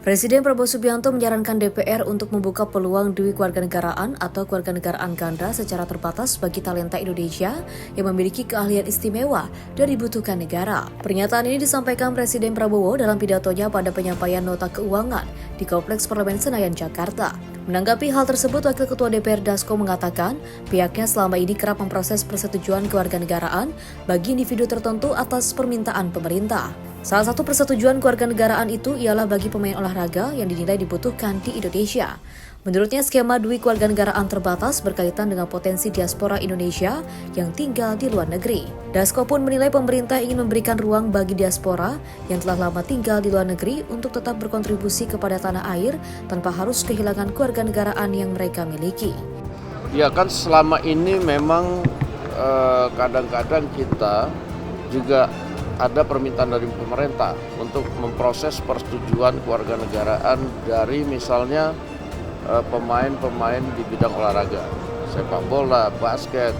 Presiden Prabowo Subianto menyarankan DPR untuk membuka peluang dwi kewarganegaraan atau kewarganegaraan ganda secara terbatas bagi talenta Indonesia yang memiliki keahlian istimewa dan dibutuhkan negara. Pernyataan ini disampaikan Presiden Prabowo dalam pidatonya pada penyampaian nota keuangan di Kompleks Parlemen Senayan, Jakarta. Menanggapi hal tersebut, Wakil Ketua DPR Dasko mengatakan pihaknya selama ini kerap memproses persetujuan kewarganegaraan bagi individu tertentu atas permintaan pemerintah. Salah satu persetujuan kewarganegaraan itu ialah bagi pemain olahraga yang dinilai dibutuhkan di Indonesia. Menurutnya, skema dwi kewarganegaraan terbatas berkaitan dengan potensi diaspora Indonesia yang tinggal di luar negeri. Dasko pun menilai pemerintah ingin memberikan ruang bagi diaspora yang telah lama tinggal di luar negeri untuk tetap berkontribusi kepada tanah air tanpa harus kehilangan kewarganegaraan yang mereka miliki. Ya kan selama ini memang kadang-kadang kita juga ada permintaan dari pemerintah untuk memproses persetujuan kewarganegaraan dari misalnya pemain-pemain di bidang olahraga, sepak bola, basket,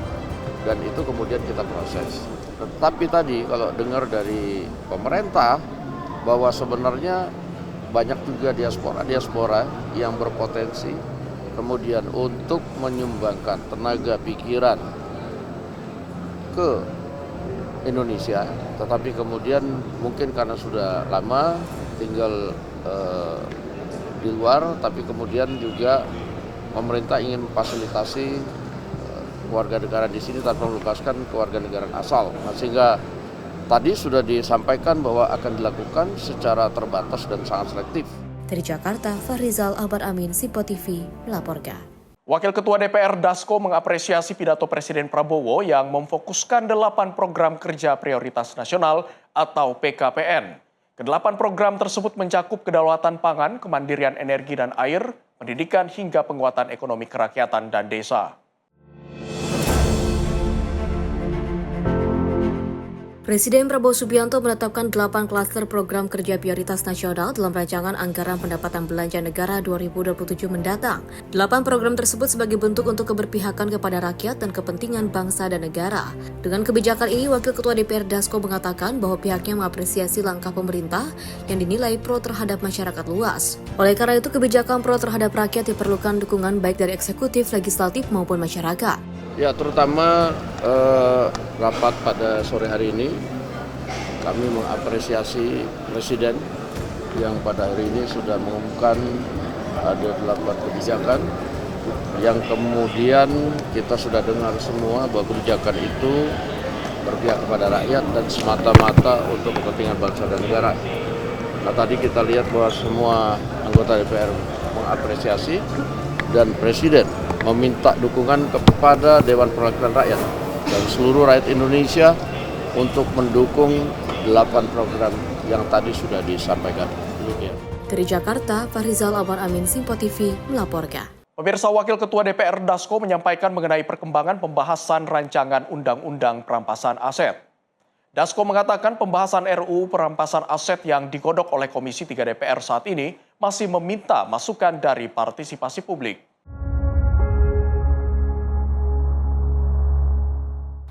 dan itu kemudian kita proses. Tetapi tadi kalau dengar dari pemerintah bahwa sebenarnya banyak juga diaspora yang berpotensi kemudian untuk menyumbangkan tenaga pikiran ke Indonesia, tetapi kemudian mungkin karena sudah lama tinggal di luar, tapi kemudian juga pemerintah ingin memfasilitasi kewarganegaraan di sini tanpa melepaskan kewarganegaraan asal. Nah, sehingga tadi sudah disampaikan bahwa akan dilakukan secara terbatas dan sangat selektif. Dari Jakarta, Fahrizal Albar Amin, Simpo TV melaporkan. Wakil Ketua DPR Dasko mengapresiasi pidato Presiden Prabowo yang memfokuskan 8 program kerja prioritas nasional atau PKPN. Ke-8 program tersebut mencakup kedaulatan pangan, kemandirian energi dan air, pendidikan hingga penguatan ekonomi kerakyatan dan desa. Presiden Prabowo Subianto menetapkan 8 klaster program kerja prioritas nasional dalam rancangan anggaran pendapatan belanja negara 2027 mendatang. 8 program tersebut sebagai bentuk untuk keberpihakan kepada rakyat dan kepentingan bangsa dan negara. Dengan kebijakan ini, Wakil Ketua DPR Dasko mengatakan bahwa pihaknya mengapresiasi langkah pemerintah yang dinilai pro terhadap masyarakat luas. Oleh karena itu, kebijakan pro terhadap rakyat diperlukan dukungan baik dari eksekutif, legislatif maupun masyarakat. Ya, terutama rapat pada sore hari ini kami mengapresiasi Presiden yang pada hari ini sudah mengumumkan ada 8 kebijakan yang kemudian kita sudah dengar semua bahwa kebijakan itu berpihak kepada rakyat dan semata-mata untuk kepentingan bangsa dan negara. Nah, tadi kita lihat bahwa semua anggota DPR mengapresiasi dan Presiden meminta dukungan kepada Dewan Perwakilan Rakyat dan seluruh rakyat Indonesia untuk mendukung 8 program yang tadi sudah disampaikan. Demikian. Dari Jakarta, Fahrizal Albar Amin, Simpo TV melaporkan. Pemirsa, Wakil Ketua DPR Dasko menyampaikan mengenai perkembangan pembahasan rancangan Undang-Undang Perampasan Aset. Dasko mengatakan pembahasan RUU Perampasan Aset yang digodok oleh Komisi 3 DPR saat ini masih meminta masukan dari partisipasi publik.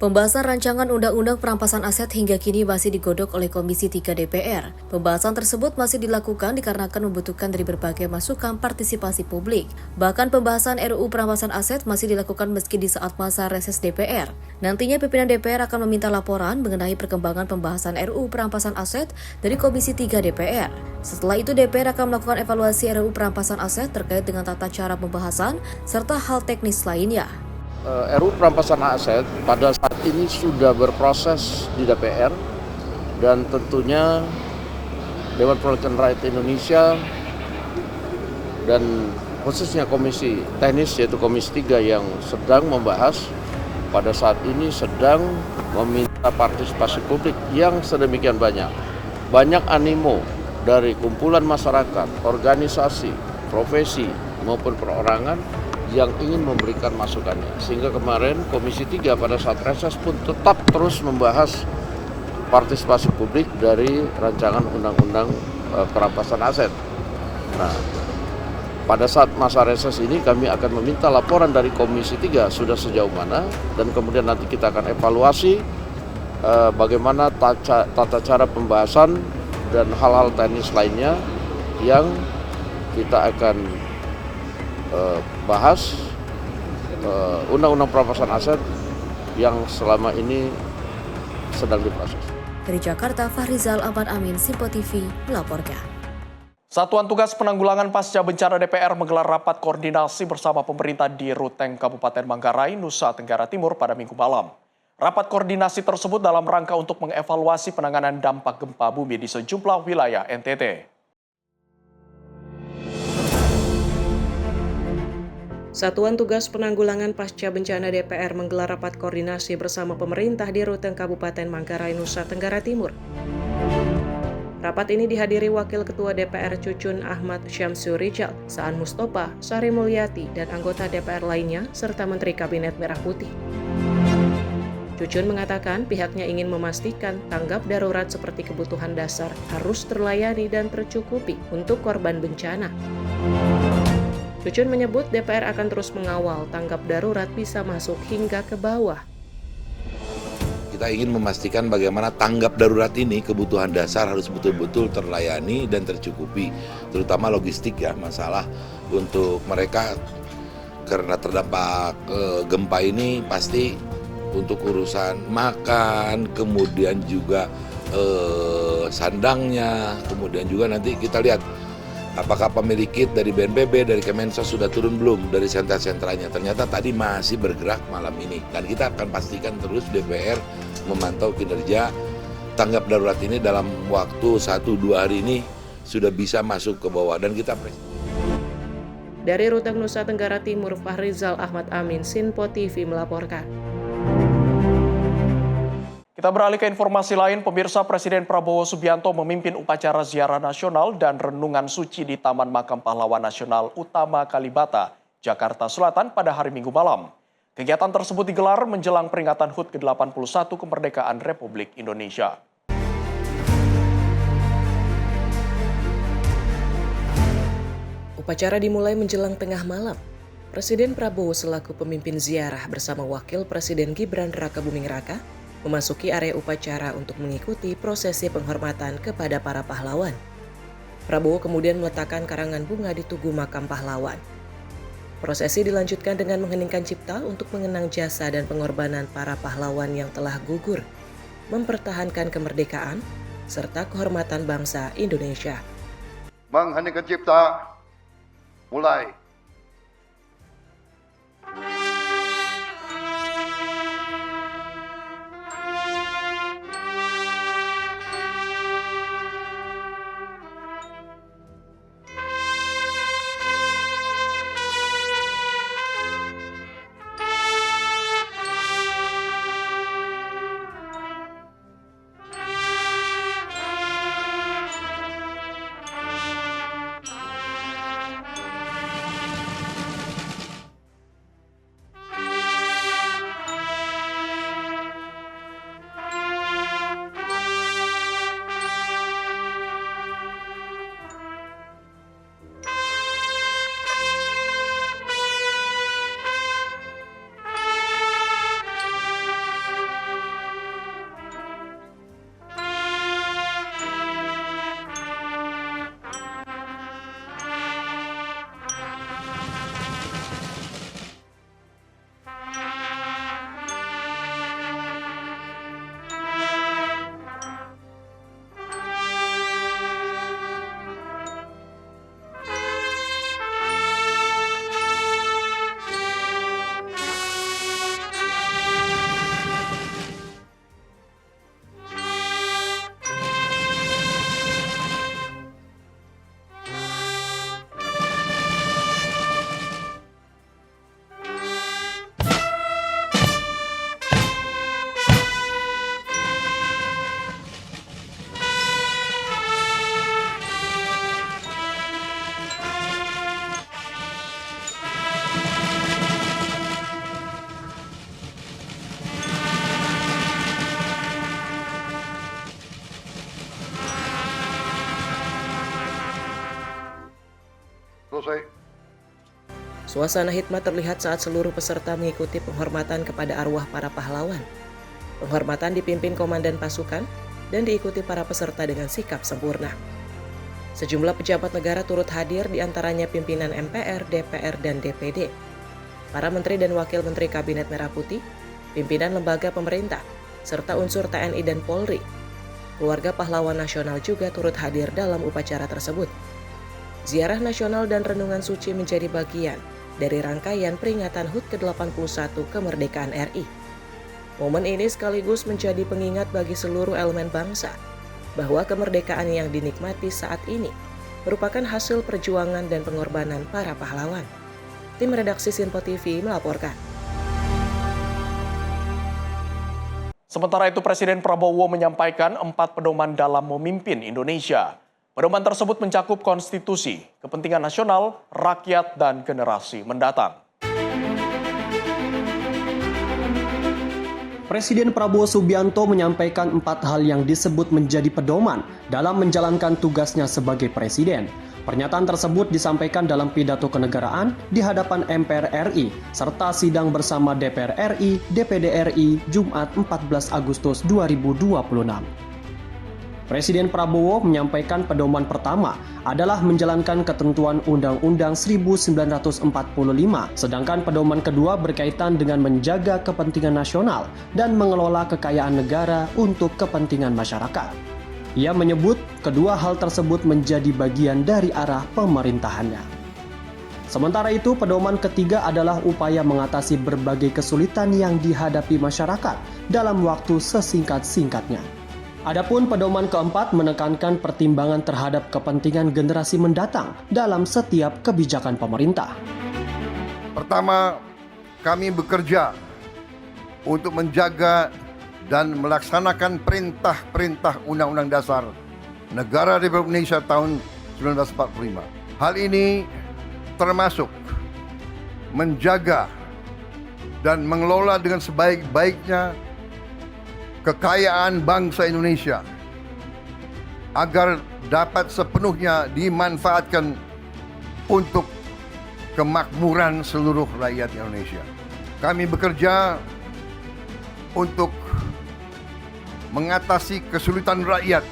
Pembahasan rancangan Undang-Undang Perampasan Aset hingga kini masih digodok oleh Komisi 3 DPR. Pembahasan tersebut masih dilakukan dikarenakan membutuhkan dari berbagai masukan partisipasi publik. Bahkan pembahasan RUU Perampasan Aset masih dilakukan meski di saat masa reses DPR. Nantinya pimpinan DPR akan meminta laporan mengenai perkembangan pembahasan RUU Perampasan Aset dari Komisi 3 DPR. Setelah itu DPR akan melakukan evaluasi RUU Perampasan Aset terkait dengan tata cara pembahasan serta hal teknis lainnya. RUU Perampasan Aset pada saat ini sudah berproses di DPR dan tentunya Dewan Perwakilan Rakyat Indonesia dan khususnya Komisi Teknis yaitu Komisi 3 yang sedang membahas pada saat ini sedang meminta partisipasi publik yang sedemikian banyak. Banyak animo dari kumpulan masyarakat, organisasi, profesi maupun perorangan yang ingin memberikan masukannya. Sehingga kemarin Komisi 3 pada saat reses pun tetap terus membahas partisipasi publik dari rancangan Undang-Undang Perampasan Aset. Nah, pada saat masa reses ini kami akan meminta laporan dari Komisi 3 sudah sejauh mana dan kemudian nanti kita akan evaluasi bagaimana tata cara pembahasan dan hal-hal teknis lainnya yang kita akan bahas Undang-Undang Perampasan Aset yang selama ini sedang diproses. Dari Jakarta, Fahrizal Albar Amin, Simpo TV melaporkan. Satuan Tugas Penanggulangan Pasca Bencana DPR menggelar rapat koordinasi bersama pemerintah di Ruteng Kabupaten Manggarai, Nusa Tenggara Timur pada Minggu malam. Rapat koordinasi tersebut dalam rangka untuk mengevaluasi penanganan dampak gempa bumi di sejumlah wilayah NTT. Satuan Tugas Penanggulangan Pasca Bencana DPR menggelar rapat koordinasi bersama pemerintah di Ruteng Kabupaten Manggarai, Nusa Tenggara Timur. Rapat ini dihadiri Wakil Ketua DPR Cucun Ahmad Syamsur Rijal, Saan Mustopa, Sari Mulyati, dan anggota DPR lainnya, serta Menteri Kabinet Merah Putih. Cucun mengatakan pihaknya ingin memastikan tanggap darurat seperti kebutuhan dasar harus terlayani dan tercukupi untuk korban bencana. Cucun menyebut DPR akan terus mengawal tanggap darurat bisa masuk hingga ke bawah. Kita ingin memastikan bagaimana tanggap darurat ini, kebutuhan dasar harus betul-betul terlayani dan tercukupi, terutama logistik ya, masalah untuk mereka karena terdampak gempa ini pasti untuk urusan makan, kemudian juga sandangnya, kemudian juga nanti kita lihat apakah pemilik kit dari BNPB, dari Kemensos sudah turun belum dari sentra-sentranya. Ternyata tadi masih bergerak malam ini. Dan kita akan pastikan terus DPR memantau kinerja tanggap darurat ini dalam waktu 1-2 hari ini sudah bisa masuk ke bawah. Dan kita Dari Ruteng Nusa Tenggara Timur, Fahrizal Ahmad Amin, Sinpo TV melaporkan. Kita beralih ke informasi lain, pemirsa. Presiden Prabowo Subianto memimpin upacara ziarah nasional dan renungan suci di Taman Makam Pahlawan Nasional Utama Kalibata, Jakarta Selatan pada hari Minggu malam. Kegiatan tersebut digelar menjelang peringatan HUT ke-81 kemerdekaan Republik Indonesia. Upacara dimulai menjelang tengah malam. Presiden Prabowo selaku pemimpin ziarah bersama Wakil Presiden Gibran Rakabuming Raka memasuki area upacara untuk mengikuti prosesi penghormatan kepada para pahlawan. Prabowo kemudian meletakkan karangan bunga di tugu makam pahlawan. Prosesi dilanjutkan dengan mengheningkan cipta untuk mengenang jasa dan pengorbanan para pahlawan yang telah gugur, mempertahankan kemerdekaan, serta kehormatan bangsa Indonesia. Mengheningkan cipta, mulai. Suasana hikmat terlihat saat seluruh peserta mengikuti penghormatan kepada arwah para pahlawan. Penghormatan dipimpin komandan pasukan dan diikuti para peserta dengan sikap sempurna. Sejumlah pejabat negara turut hadir, diantaranya pimpinan MPR, DPR, dan DPD, para menteri dan wakil menteri Kabinet Merah Putih, pimpinan lembaga pemerintah, serta unsur TNI dan Polri. Keluarga pahlawan nasional juga turut hadir dalam upacara tersebut. Ziarah nasional dan renungan suci menjadi bagian dari rangkaian peringatan HUT ke-81 kemerdekaan RI. Momen ini sekaligus menjadi pengingat bagi seluruh elemen bangsa bahwa kemerdekaan yang dinikmati saat ini merupakan hasil perjuangan dan pengorbanan para pahlawan. Tim redaksi Sinpo TV melaporkan. Sementara itu, Presiden Prabowo menyampaikan 4 pedoman dalam memimpin Indonesia. Pedoman tersebut mencakup konstitusi, kepentingan nasional, rakyat, dan generasi mendatang. Presiden Prabowo Subianto menyampaikan 4 hal yang disebut menjadi pedoman dalam menjalankan tugasnya sebagai presiden. Pernyataan tersebut disampaikan dalam pidato kenegaraan di hadapan MPR RI serta sidang bersama DPR RI, DPD RI Jumat 14 Agustus 2026. Presiden Prabowo menyampaikan pedoman pertama adalah menjalankan ketentuan Undang-Undang 1945, sedangkan pedoman kedua berkaitan dengan menjaga kepentingan nasional dan mengelola kekayaan negara untuk kepentingan masyarakat. Ia menyebut kedua hal tersebut menjadi bagian dari arah pemerintahannya. Sementara itu, pedoman ketiga adalah upaya mengatasi berbagai kesulitan yang dihadapi masyarakat dalam waktu sesingkat-singkatnya. Adapun pedoman keempat menekankan pertimbangan terhadap kepentingan generasi mendatang dalam setiap kebijakan pemerintah. Pertama, kami bekerja untuk menjaga dan melaksanakan perintah-perintah Undang-Undang Dasar Negara Republik Indonesia tahun 1945. Hal ini termasuk menjaga dan mengelola dengan sebaik-baiknya kekayaan bangsa Indonesia agar dapat sepenuhnya dimanfaatkan untuk kemakmuran seluruh rakyat Indonesia. Kami bekerja untuk mengatasi kesulitan rakyat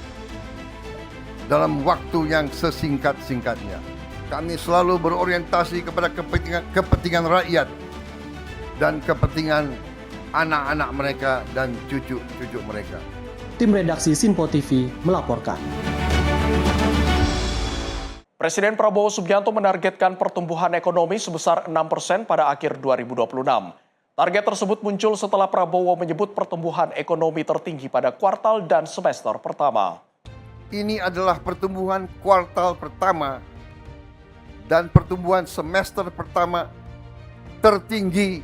dalam waktu yang sesingkat-singkatnya. Kami selalu berorientasi kepada kepentingan rakyat dan kepentingan anak-anak mereka dan cucu-cucu mereka. Tim redaksi Sinpo TV melaporkan. Presiden Prabowo Subianto menargetkan pertumbuhan ekonomi sebesar 6% pada akhir 2026. Target tersebut muncul setelah Prabowo menyebut pertumbuhan ekonomi tertinggi pada kuartal dan semester pertama. Ini adalah pertumbuhan kuartal pertama dan pertumbuhan semester pertama tertinggi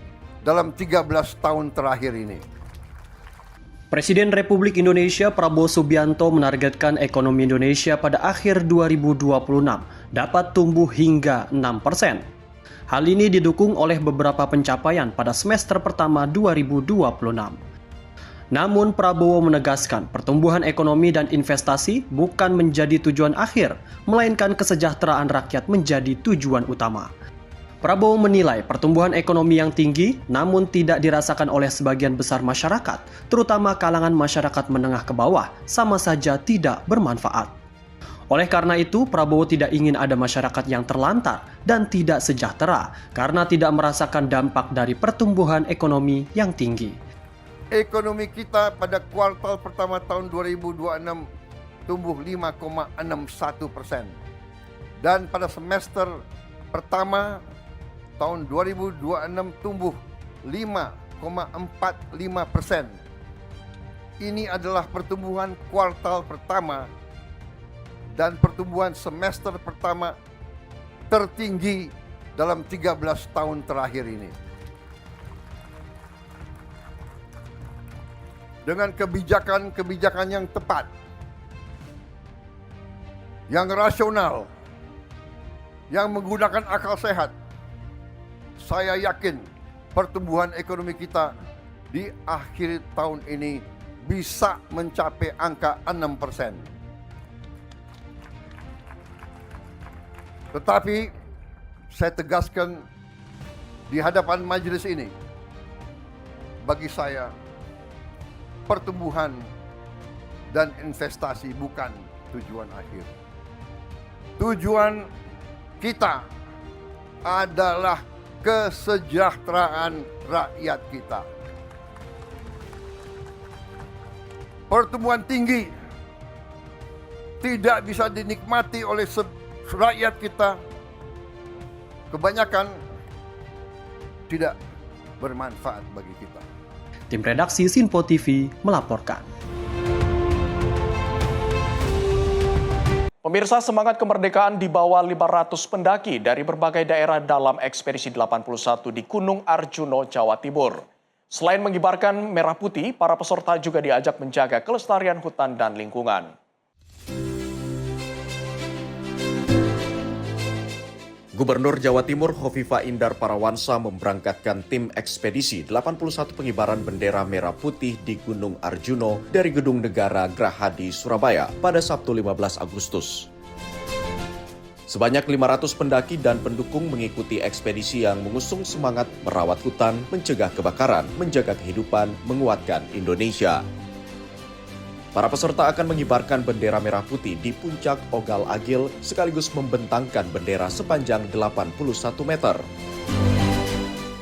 dalam 13 tahun terakhir ini. Presiden Republik Indonesia Prabowo Subianto menargetkan ekonomi Indonesia pada akhir 2026 dapat tumbuh hingga 6%. Hal ini didukung oleh beberapa pencapaian pada semester pertama 2026. Namun Prabowo menegaskan pertumbuhan ekonomi dan investasi bukan menjadi tujuan akhir, melainkan kesejahteraan rakyat menjadi tujuan utama. Prabowo menilai pertumbuhan ekonomi yang tinggi namun tidak dirasakan oleh sebagian besar masyarakat, terutama kalangan masyarakat menengah ke bawah, sama saja tidak bermanfaat. Oleh karena itu, Prabowo tidak ingin ada masyarakat yang terlantar dan tidak sejahtera karena tidak merasakan dampak dari pertumbuhan ekonomi yang tinggi. Ekonomi kita pada kuartal pertama tahun 2026 tumbuh 5,61%. Dan pada semester pertama tahun 2026 tumbuh 5,45%. Ini adalah pertumbuhan kuartal pertama dan pertumbuhan semester pertama tertinggi dalam 13 tahun terakhir ini. Dengan kebijakan-kebijakan yang tepat, yang rasional, yang menggunakan akal sehat, saya yakin pertumbuhan ekonomi kita di akhir tahun ini bisa mencapai angka 6%. Tetapi saya tegaskan di hadapan majelis ini, bagi saya pertumbuhan dan investasi bukan tujuan akhir. Tujuan kita adalah kesejahteraan rakyat kita. Pertumbuhan tinggi tidak bisa dinikmati oleh rakyat kita. Kebanyakan tidak bermanfaat bagi kita. Tim redaksi Sinpo TV melaporkan. Pemirsa, semangat kemerdekaan dibawa 500 pendaki dari berbagai daerah dalam ekspedisi 81 di Gunung Arjuno, Jawa Timur. Selain mengibarkan merah putih, para peserta juga diajak menjaga kelestarian hutan dan lingkungan. Gubernur Jawa Timur Hovifah Indar Parawansa memberangkatkan tim ekspedisi 81 pengibaran bendera merah putih di Gunung Arjuno dari Gedung Negara Graha di Surabaya pada Sabtu 15 Agustus. Sebanyak 500 pendaki dan pendukung mengikuti ekspedisi yang mengusung semangat merawat hutan, mencegah kebakaran, menjaga kehidupan, menguatkan Indonesia. Para peserta akan mengibarkan bendera merah putih di puncak Ogal Agil sekaligus membentangkan bendera sepanjang 81 meter.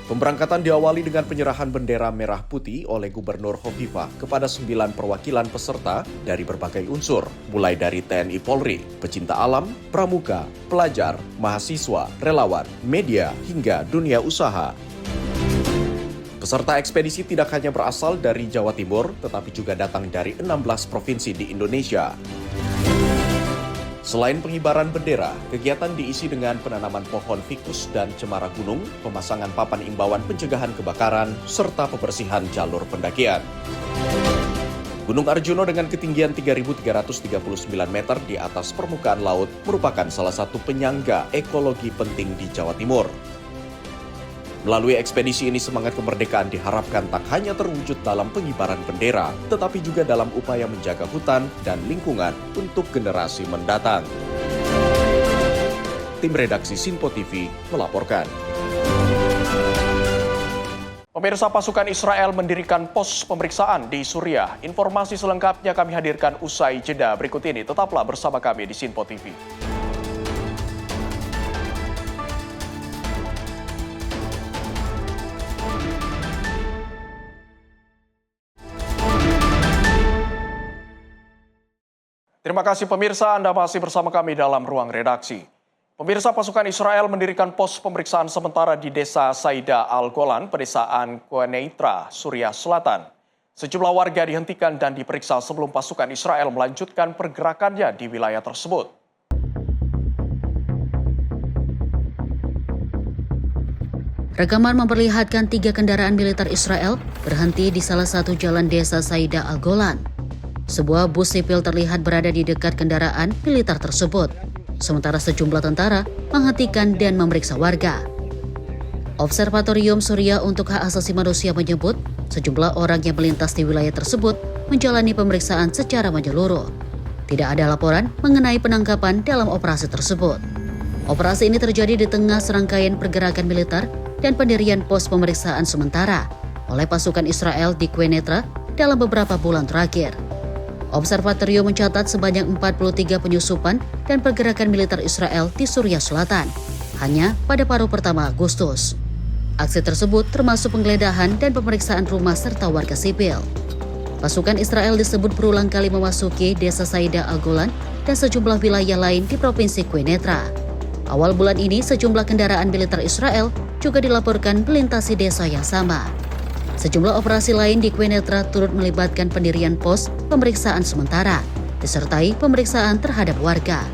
Pemberangkatan diawali dengan penyerahan bendera merah putih oleh Gubernur Hovifah kepada 9 perwakilan peserta dari berbagai unsur, mulai dari TNI Polri, pecinta alam, pramuka, pelajar, mahasiswa, relawan, media, hingga dunia usaha. Peserta ekspedisi tidak hanya berasal dari Jawa Timur, tetapi juga datang dari 16 provinsi di Indonesia. Selain pengibaran bendera, kegiatan diisi dengan penanaman pohon fikus dan cemara gunung, pemasangan papan imbauan pencegahan kebakaran, serta pembersihan jalur pendakian. Gunung Arjuno dengan ketinggian 3.339 meter di atas permukaan laut merupakan salah satu penyangga ekologi penting di Jawa Timur. Melalui ekspedisi ini semangat kemerdekaan diharapkan tak hanya terwujud dalam pengibaran bendera, tetapi juga dalam upaya menjaga hutan dan lingkungan untuk generasi mendatang. Tim redaksi Sinpo TV melaporkan. Pemirsa, pasukan Israel mendirikan pos pemeriksaan di Suriah. Informasi selengkapnya kami hadirkan usai jeda berikut ini. Tetaplah bersama kami di Sinpo TV. Terima kasih pemirsa, Anda masih bersama kami dalam ruang redaksi. Pemirsa, pasukan Israel mendirikan pos pemeriksaan sementara di Desa Saida Al-Golan, Pedesaan Quneitra, Suriah Selatan. Sejumlah warga dihentikan dan diperiksa sebelum pasukan Israel melanjutkan pergerakannya di wilayah tersebut. Rekaman memperlihatkan 3 kendaraan militer Israel berhenti di salah satu jalan Desa Saida Al-Golan. Sebuah bus sipil terlihat berada di dekat kendaraan militer tersebut, sementara sejumlah tentara menghentikan dan memeriksa warga. Observatorium Suriah untuk Hak Asasi Manusia menyebut sejumlah orang yang melintas di wilayah tersebut menjalani pemeriksaan secara menyeluruh. Tidak ada laporan mengenai penangkapan dalam operasi tersebut. Operasi ini terjadi di tengah serangkaian pergerakan militer dan pendirian pos pemeriksaan sementara oleh pasukan Israel di Quneitra dalam beberapa bulan terakhir. Observatorium mencatat sebanyak 43 penyusupan dan pergerakan militer Israel di Suriah Selatan, hanya pada paruh pertama Agustus. Aksi tersebut termasuk penggeledahan dan pemeriksaan rumah serta warga sipil. Pasukan Israel disebut berulang kali memasuki Desa Saida Al-Golan dan sejumlah wilayah lain di Provinsi Quneitra. Awal bulan ini, sejumlah kendaraan militer Israel juga dilaporkan melintasi desa yang sama. Sejumlah operasi lain di Quneitra turut melibatkan pendirian pos pemeriksaan sementara, disertai pemeriksaan terhadap warga.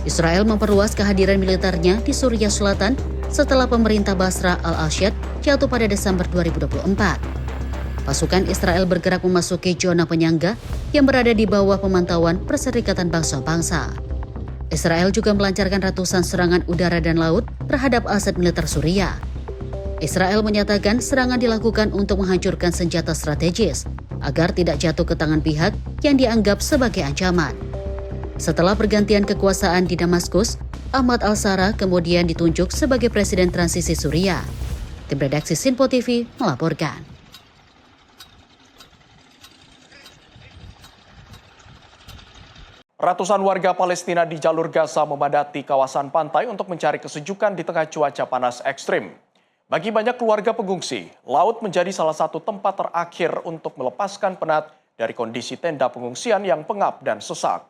Israel memperluas kehadiran militernya di Suriah Selatan setelah pemerintah Basra al-Assad jatuh pada Desember 2024. Pasukan Israel bergerak memasuki zona penyangga yang berada di bawah pemantauan Perserikatan Bangsa-Bangsa. Israel juga melancarkan ratusan serangan udara dan laut terhadap aset militer Suriah. Israel menyatakan serangan dilakukan untuk menghancurkan senjata strategis agar tidak jatuh ke tangan pihak yang dianggap sebagai ancaman. Setelah pergantian kekuasaan di Damaskus, Ahmad al-Shara kemudian ditunjuk sebagai Presiden Transisi Suriah. Tim redaksi Sinpo TV melaporkan. Ratusan warga Palestina di jalur Gaza memadati kawasan pantai untuk mencari kesejukan di tengah cuaca panas ekstrim. Bagi banyak keluarga pengungsi, laut menjadi salah satu tempat terakhir untuk melepaskan penat dari kondisi tenda pengungsian yang pengap dan sesak.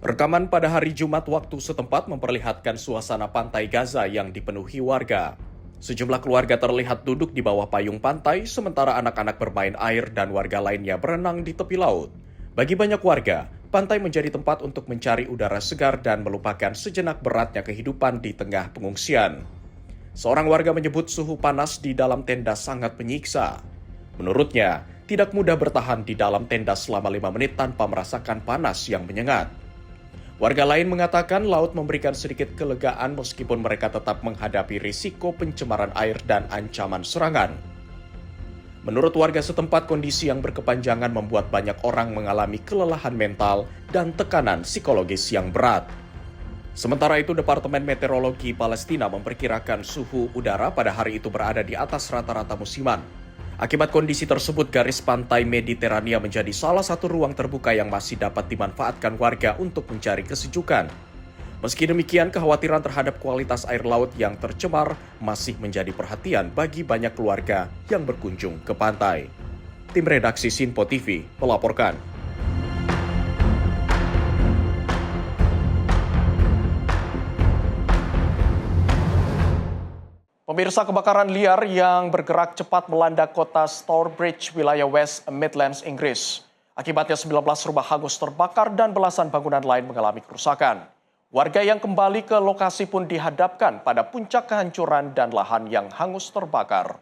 Rekaman pada hari Jumat waktu setempat memperlihatkan suasana pantai Gaza yang dipenuhi warga. Sejumlah keluarga terlihat duduk di bawah payung pantai, sementara anak-anak bermain air dan warga lainnya berenang di tepi laut. Bagi banyak warga, pantai menjadi tempat untuk mencari udara segar dan melupakan sejenak beratnya kehidupan di tengah pengungsian. Seorang warga menyebut suhu panas di dalam tenda sangat menyiksa. Menurutnya, tidak mudah bertahan di dalam tenda selama 5 menit tanpa merasakan panas yang menyengat. Warga lain mengatakan laut memberikan sedikit kelegaan meskipun mereka tetap menghadapi risiko pencemaran air dan ancaman serangan. Menurut warga setempat, kondisi yang berkepanjangan membuat banyak orang mengalami kelelahan mental dan tekanan psikologis yang berat. Sementara itu, Departemen Meteorologi Palestina memperkirakan suhu udara pada hari itu berada di atas rata-rata musiman. Akibat kondisi tersebut, garis pantai Mediterania menjadi salah satu ruang terbuka yang masih dapat dimanfaatkan warga untuk mencari kesejukan. Meski demikian, kekhawatiran terhadap kualitas air laut yang tercemar masih menjadi perhatian bagi banyak keluarga yang berkunjung ke pantai. Tim redaksi Sinpo TV melaporkan. Pemirsa, kebakaran liar yang bergerak cepat melanda kota Stourbridge, wilayah West Midlands, Inggris. Akibatnya 19 rumah hangus terbakar dan belasan bangunan lain mengalami kerusakan. Warga yang kembali ke lokasi pun dihadapkan pada puncak kehancuran dan lahan yang hangus terbakar.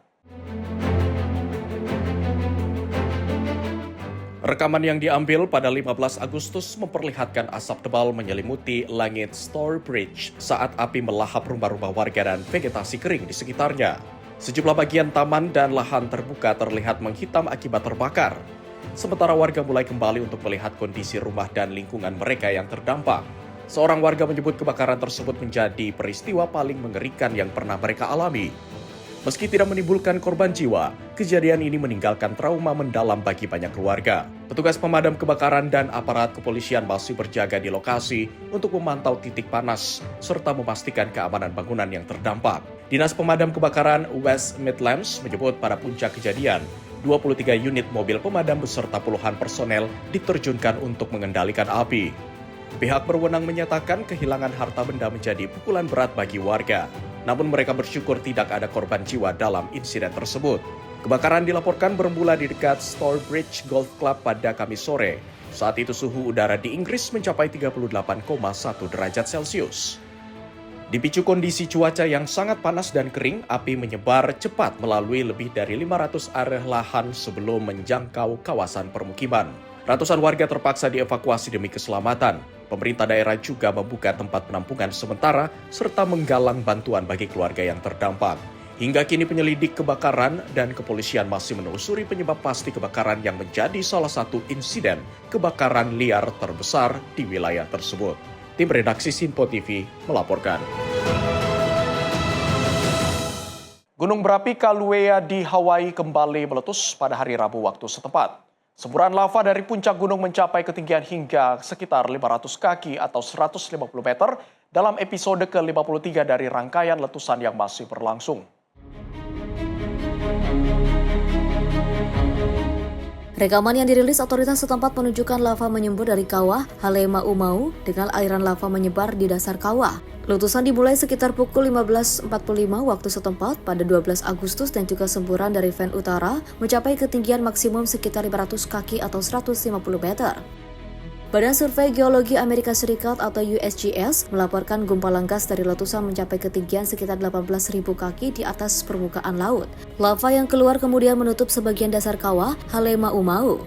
Rekaman yang diambil pada 15 Agustus memperlihatkan asap tebal menyelimuti langit Stourbridge saat api melahap rumah-rumah warga dan vegetasi kering di sekitarnya. Sejumlah bagian taman dan lahan terbuka terlihat menghitam akibat terbakar. Sementara warga mulai kembali untuk melihat kondisi rumah dan lingkungan mereka yang terdampak. Seorang warga menyebut kebakaran tersebut menjadi peristiwa paling mengerikan yang pernah mereka alami. Meski tidak menimbulkan korban jiwa, kejadian ini meninggalkan trauma mendalam bagi banyak keluarga. Petugas pemadam kebakaran dan aparat kepolisian masih berjaga di lokasi untuk memantau titik panas, serta memastikan keamanan bangunan yang terdampak. Dinas Pemadam Kebakaran West Midlands menyebut pada puncak kejadian, 23 unit mobil pemadam beserta puluhan personel diterjunkan untuk mengendalikan api. Pihak berwenang menyatakan kehilangan harta benda menjadi pukulan berat bagi warga. Namun mereka bersyukur tidak ada korban jiwa dalam insiden tersebut. Kebakaran dilaporkan bermula di dekat Stourbridge Golf Club pada Kamis sore. Saat itu suhu udara di Inggris mencapai 38,1 derajat Celcius. Dipicu kondisi cuaca yang sangat panas dan kering, api menyebar cepat melalui lebih dari 500 area lahan sebelum menjangkau kawasan permukiman. Ratusan warga terpaksa dievakuasi demi keselamatan. Pemerintah daerah juga membuka tempat penampungan sementara serta menggalang bantuan bagi keluarga yang terdampak. Hingga kini penyelidik kebakaran dan kepolisian masih menelusuri penyebab pasti kebakaran yang menjadi salah satu insiden kebakaran liar terbesar di wilayah tersebut. Tim redaksi Sinpo TV melaporkan. Gunung berapi Kaluea di Hawaii kembali meletus pada hari Rabu waktu setempat. Semburan lava dari puncak gunung mencapai ketinggian hingga sekitar 500 kaki atau 150 meter dalam episode ke-53 dari rangkaian letusan yang masih berlangsung. Rekaman yang dirilis otoritas setempat menunjukkan lava menyembur dari kawah Halemaumau dengan aliran lava menyebar di dasar kawah. Letusan dimulai sekitar pukul 15.45 waktu setempat pada 12 Agustus dan juga semburan dari Van Utara mencapai ketinggian maksimum sekitar 500 kaki atau 150 meter. Badan Survei Geologi Amerika Serikat atau USGS melaporkan gumpalan gas dari letusan mencapai ketinggian sekitar 18.000 kaki di atas permukaan laut. Lava yang keluar kemudian menutup sebagian dasar kawah Halemaumau.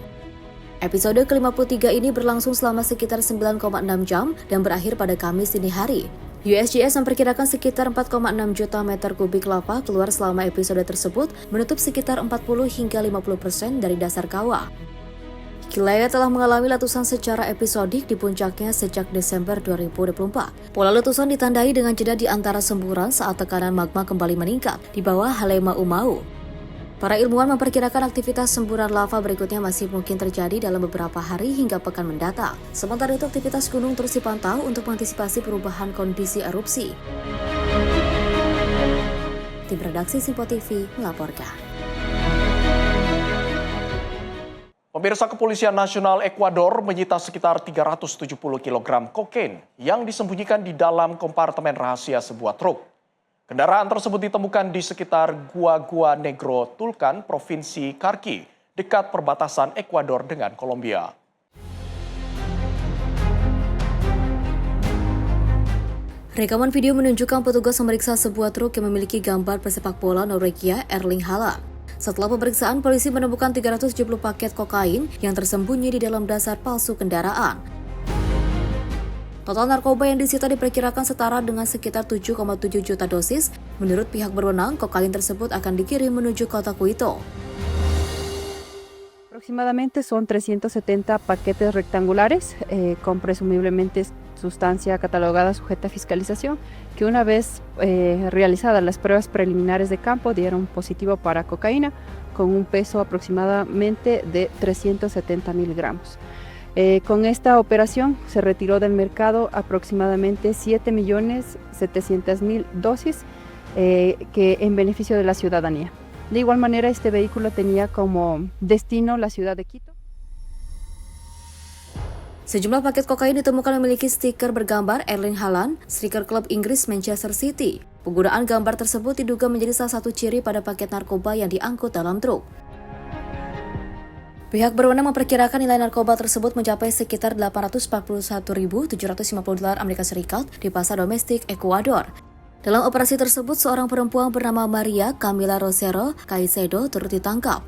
Episode ke-53 ini berlangsung selama sekitar 9,6 jam dan berakhir pada Kamis dini hari. USGS memperkirakan sekitar 4,6 juta meter kubik lava keluar selama episode tersebut, menutup sekitar 40 hingga 50% dari dasar kawah. Kilauea telah mengalami letusan secara episodik di puncaknya sejak Desember 2024. Pola letusan ditandai dengan jeda di antara semburan saat tekanan magma kembali meningkat di bawah Halemaumau. Para ilmuwan memperkirakan aktivitas semburan lava berikutnya masih mungkin terjadi dalam beberapa hari hingga pekan mendatang. Sementara itu, aktivitas gunung terus dipantau untuk mengantisipasi perubahan kondisi erupsi. Tim redaksi Sinpo TV melaporkan. Pemirsa, Kepolisian Nasional Ekuador menyita sekitar 370 kg kokain yang disembunyikan di dalam kompartemen rahasia sebuah truk. Kendaraan tersebut ditemukan di sekitar Gua Negro Tulcan, Provinsi Carqui, dekat perbatasan Ekuador dengan Kolombia. Rekaman video menunjukkan petugas memeriksa sebuah truk yang memiliki gambar pesepak bola Norwegia Erling Haaland. Setelah pemeriksaan, polisi menemukan 370 paket kokain yang tersembunyi di dalam dasar palsu kendaraan. Total narkoba yang disita diperkirakan setara dengan sekitar 7,7 juta dosis. Menurut pihak berwenang, kokain tersebut akan dikirim menuju kota Quito. Aproximadamente son 370 paquetes rectangulares con presumiblemente sustancia catalogada sujeta a fiscalización, que una vez realizadas las pruebas preliminares de campo dieron positivo para cocaína con un peso aproximadamente de 370.000 gramos. Con esta operación se retiró del mercado aproximadamente 7.700.000 dosis que en beneficio de la ciudadanía. De igual manera, este vehículo tenía como destino la ciudad de Quito. Sejumlah paket kokain ditemukan memiliki stiker bergambar Erling Haaland, striker klub Inggris Manchester City. Penggunaan gambar tersebut diduga menjadi salah satu ciri pada paket narkoba yang diangkut dalam truk. Pihak berwenang memperkirakan nilai narkoba tersebut mencapai sekitar $841.750 Amerika Serikat di pasar domestik Ekuador. Dalam operasi tersebut, seorang perempuan bernama Maria Camila Rosero Caicedo turut ditangkap.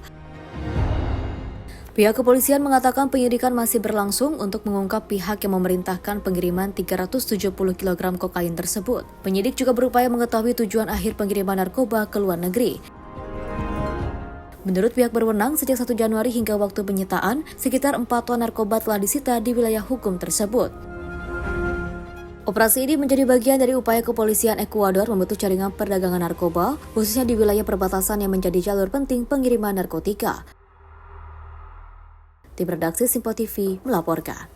Pihak kepolisian mengatakan penyidikan masih berlangsung untuk mengungkap pihak yang memerintahkan pengiriman 370 kg kokain tersebut. Penyidik juga berupaya mengetahui tujuan akhir pengiriman narkoba ke luar negeri. Menurut pihak berwenang, sejak 1 Januari hingga waktu penyitaan, sekitar 4 ton narkoba telah disita di wilayah hukum tersebut. Operasi ini menjadi bagian dari upaya kepolisian Ekuador membentuk jaringan perdagangan narkoba, khususnya di wilayah perbatasan yang menjadi jalur penting pengiriman narkotika. Tim redaksi Simpo TV melaporkan.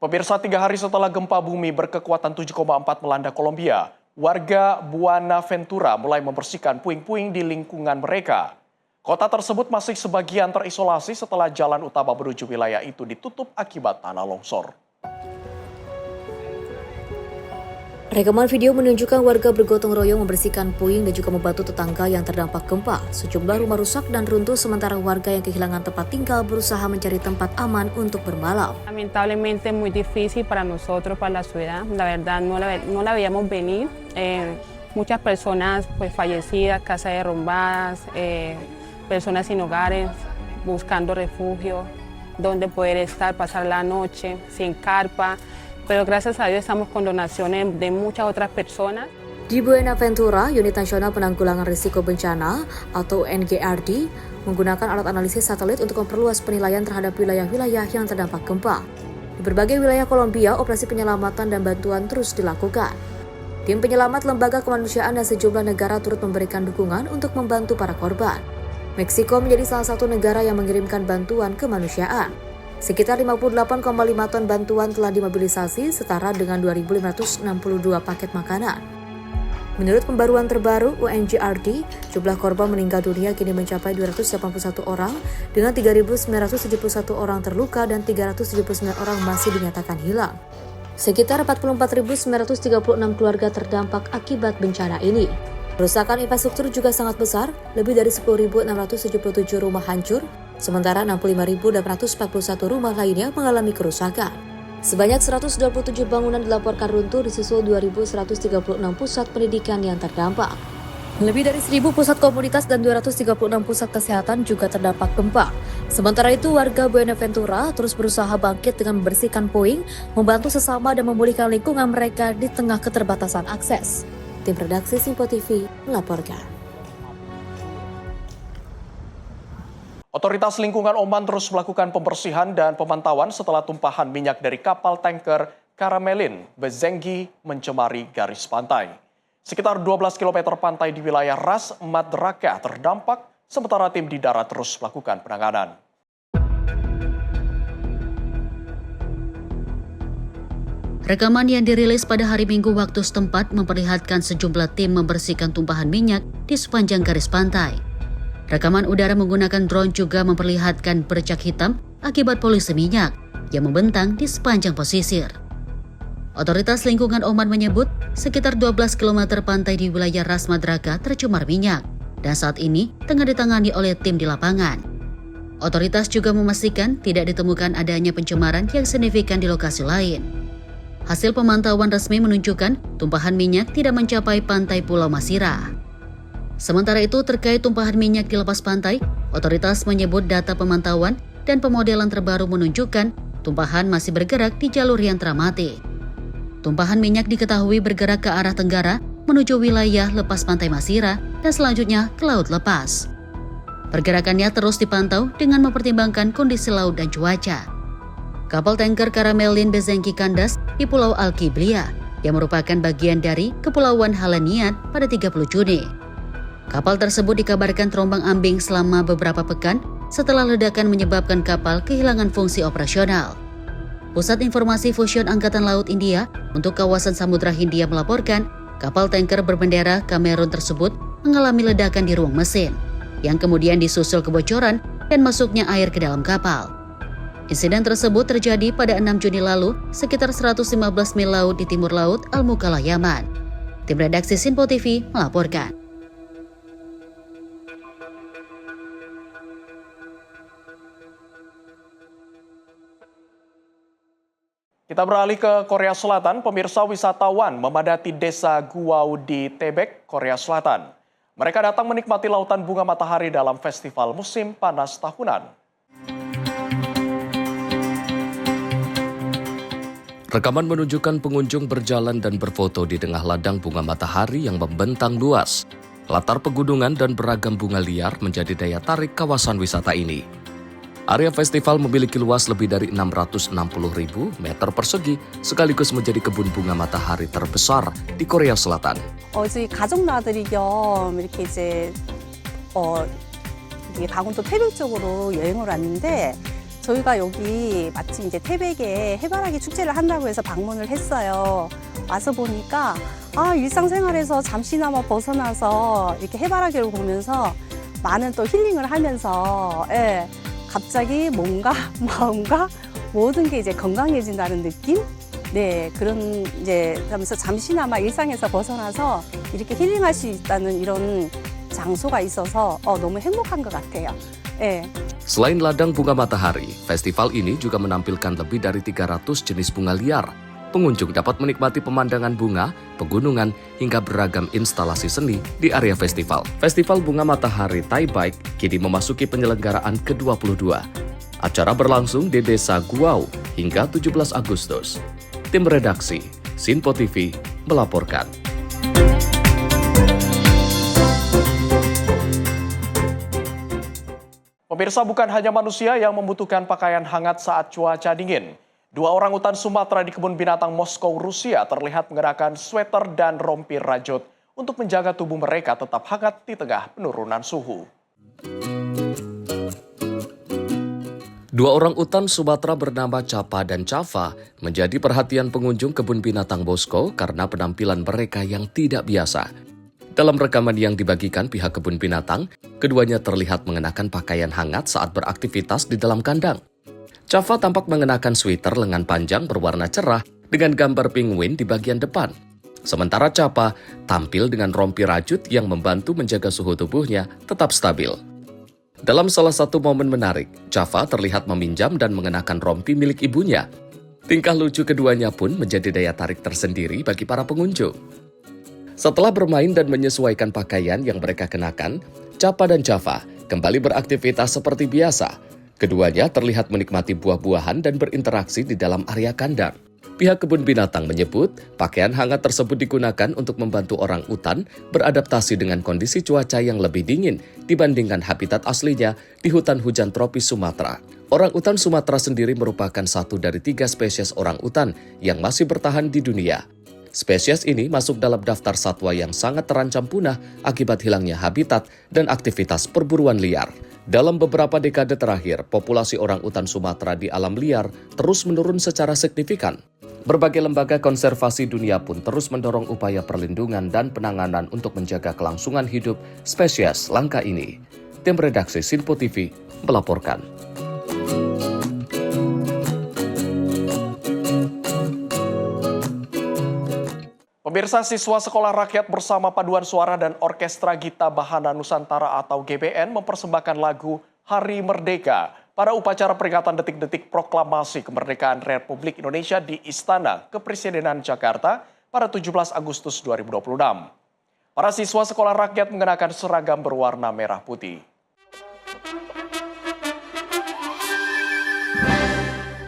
Pemirsa, 3 hari setelah gempa bumi berkekuatan 7,4 melanda Kolombia, warga Buenaventura mulai membersihkan puing-puing di lingkungan mereka. Kota tersebut masih sebagian terisolasi setelah jalan utama menuju wilayah itu ditutup akibat tanah longsor. Rekaman video menunjukkan warga bergotong royong membersihkan puing dan juga membantu tetangga yang terdampak gempa. Sejumlah rumah rusak dan runtuh, sementara warga yang kehilangan tempat tinggal berusaha mencari tempat aman untuk bermalam. Lamentablemente muy difícil para nosotros, para la ciudad. La verdad no la veíamos venir. Muchas personas pues fallecidas, casas derrumbadas, personas sin hogares, buscando refugio, donde poder estar, pasar la noche, sin carpa. Pero gracias a Dios estamos con donaciones de muchas otras personas. Di Buenaventura, Unit Nasional Penanggulangan Risiko Bencana atau NGRD menggunakan alat analisis satelit untuk memperluas penilaian terhadap wilayah-wilayah yang terdampak gempa. Di berbagai wilayah Kolombia, operasi penyelamatan dan bantuan terus dilakukan. Tim penyelamat, lembaga kemanusiaan dan sejumlah negara turut memberikan dukungan untuk membantu para korban. Meksiko menjadi salah satu negara yang mengirimkan bantuan kemanusiaan. Sekitar 58,5 ton bantuan telah dimobilisasi, setara dengan 2.562 paket makanan. Menurut pembaruan terbaru UNGRD, jumlah korban meninggal dunia kini mencapai 281 orang, dengan 3.971 orang terluka dan 379 orang masih dinyatakan hilang. Sekitar 44.936 keluarga terdampak akibat bencana ini. Kerusakan infrastruktur juga sangat besar, lebih dari 10.677 rumah hancur, sementara 65.841 rumah lainnya mengalami kerusakan. Sebanyak 127 bangunan dilaporkan runtuh, disusul 2.136 pusat pendidikan yang terdampak. Lebih dari 1.000 pusat komunitas dan 236 pusat kesehatan juga terdampak gempa. Sementara itu, warga Buenaventura terus berusaha bangkit dengan membersihkan puing, membantu sesama dan memulihkan lingkungan mereka di tengah keterbatasan akses. Tim redaksi Simpo TV melaporkan. Otoritas lingkungan Oman terus melakukan pembersihan dan pemantauan setelah tumpahan minyak dari kapal tanker Caramelin Bezengi mencemari garis pantai. Sekitar 12 km pantai di wilayah Ras Madraka terdampak, sementara tim di darat terus melakukan penanganan. Rekaman yang dirilis pada hari Minggu waktu setempat memperlihatkan sejumlah tim membersihkan tumpahan minyak di sepanjang garis pantai. Rekaman udara menggunakan drone juga memperlihatkan bercak hitam akibat polusi minyak yang membentang di sepanjang pesisir. Otoritas lingkungan Oman menyebut sekitar 12 km pantai di wilayah Ras Madraka tercemar minyak dan saat ini tengah ditangani oleh tim di lapangan. Otoritas juga memastikan tidak ditemukan adanya pencemaran yang signifikan di lokasi lain. Hasil pemantauan resmi menunjukkan tumpahan minyak tidak mencapai pantai Pulau Masirah. Sementara itu, terkait tumpahan minyak di lepas pantai, otoritas menyebut data pemantauan dan pemodelan terbaru menunjukkan tumpahan masih bergerak di jalur yang teramati. Tumpahan minyak diketahui bergerak ke arah tenggara menuju wilayah lepas pantai Masira dan selanjutnya ke laut lepas. Pergerakannya terus dipantau dengan mempertimbangkan kondisi laut dan cuaca. Kapal tanker Karamelin Bezengki kandas di Pulau Alkiblia yang merupakan bagian dari Kepulauan Haleniat pada 30 Juni. Kapal tersebut dikabarkan terombang-ambing selama beberapa pekan setelah ledakan menyebabkan kapal kehilangan fungsi operasional. Pusat Informasi Fusion Angkatan Laut India untuk kawasan Samudra Hindia melaporkan kapal tanker berbendera Kamerun tersebut mengalami ledakan di ruang mesin, yang kemudian disusul kebocoran dan masuknya air ke dalam kapal. Insiden tersebut terjadi pada 6 Juni lalu, sekitar 115 mil laut di timur laut Al-Mukalla, Yaman. Tim redaksi Sinpo TV melaporkan. Kita beralih ke Korea Selatan. Pemirsa, wisatawan memadati desa Guwao di Taebaek, Korea Selatan. Mereka datang menikmati lautan bunga matahari dalam festival musim panas tahunan. Rekaman menunjukkan pengunjung berjalan dan berfoto di tengah ladang bunga matahari yang membentang luas. Latar pegunungan dan beragam bunga liar menjadi daya tarik kawasan wisata ini. Area festival memiliki luas lebih dari 660.000 meter persegi, sekaligus menjadi kebun bunga matahari terbesar di Korea Selatan. 저희 가족 나들이 겸 이렇게 이제 강원도 태백 쪽으로 여행을 왔는데 저희가 여기 마침 이제 태백에 해바라기 축제를 한다고 해서 방문을 했어요. 와서 보니까 일상생활에서 잠시나마 벗어나서 이렇게 해바라기를 보면서 많은 또 힐링을 하면서 갑자기 몸과 마음과 모든 게 이제 건강해진다는 느낌? 네, 그런 이제 하면서 잠시나마 일상에서 벗어나서 이렇게 힐링할 수 있다는 이런 장소가 있어서 너무 행복한 것 같아요. 네. Selain ladang bunga matahari, festival ini juga menampilkan lebih dari 300 jenis bunga liar. Pengunjung dapat menikmati pemandangan bunga, pegunungan, hingga beragam instalasi seni di area festival. Festival Bunga Matahari Taebaek kini memasuki penyelenggaraan ke-22. Acara berlangsung di Desa Guwao hingga 17 Agustus. Tim redaksi Sinpo TV melaporkan. Pemirsa, bukan hanya manusia yang membutuhkan pakaian hangat saat cuaca dingin. 2 orangutan Sumatera di kebun binatang Moskow, Rusia terlihat mengenakan sweater dan rompi rajut untuk menjaga tubuh mereka tetap hangat di tengah penurunan suhu. 2 orangutan Sumatera bernama Capa dan Cava menjadi perhatian pengunjung kebun binatang Moskow karena penampilan mereka yang tidak biasa. Dalam rekaman yang dibagikan pihak kebun binatang, keduanya terlihat mengenakan pakaian hangat saat beraktivitas di dalam kandang. Cava tampak mengenakan sweater lengan panjang berwarna cerah dengan gambar penguin di bagian depan. Sementara Capa tampil dengan rompi rajut yang membantu menjaga suhu tubuhnya tetap stabil. Dalam salah satu momen menarik, Cava terlihat meminjam dan mengenakan rompi milik ibunya. Tingkah lucu keduanya pun menjadi daya tarik tersendiri bagi para pengunjung. Setelah bermain dan menyesuaikan pakaian yang mereka kenakan, Capa dan Cava kembali beraktivitas seperti biasa. Keduanya terlihat menikmati buah-buahan dan berinteraksi di dalam area kandang. Pihak kebun binatang menyebut pakaian hangat tersebut digunakan untuk membantu orang utan beradaptasi dengan kondisi cuaca yang lebih dingin dibandingkan habitat aslinya di hutan hujan tropis Sumatera. Orang utan Sumatera sendiri merupakan satu dari 3 spesies orang utan yang masih bertahan di dunia. Spesies ini masuk dalam daftar satwa yang sangat terancam punah akibat hilangnya habitat dan aktivitas perburuan liar. Dalam beberapa dekade terakhir, populasi orang utan Sumatera di alam liar terus menurun secara signifikan. Berbagai lembaga konservasi dunia pun terus mendorong upaya perlindungan dan penanganan untuk menjaga kelangsungan hidup spesies langka ini. Tim redaksi Sinpo TV melaporkan. Pemirsa, siswa Sekolah Rakyat Bersama Paduan Suara dan Orkestra Gita Bahana Nusantara atau GBN mempersembahkan lagu Hari Merdeka pada upacara peringatan detik-detik proklamasi kemerdekaan Republik Indonesia di Istana Kepresidenan Jakarta pada 17 Agustus 2026. Para siswa Sekolah Rakyat mengenakan seragam berwarna merah putih.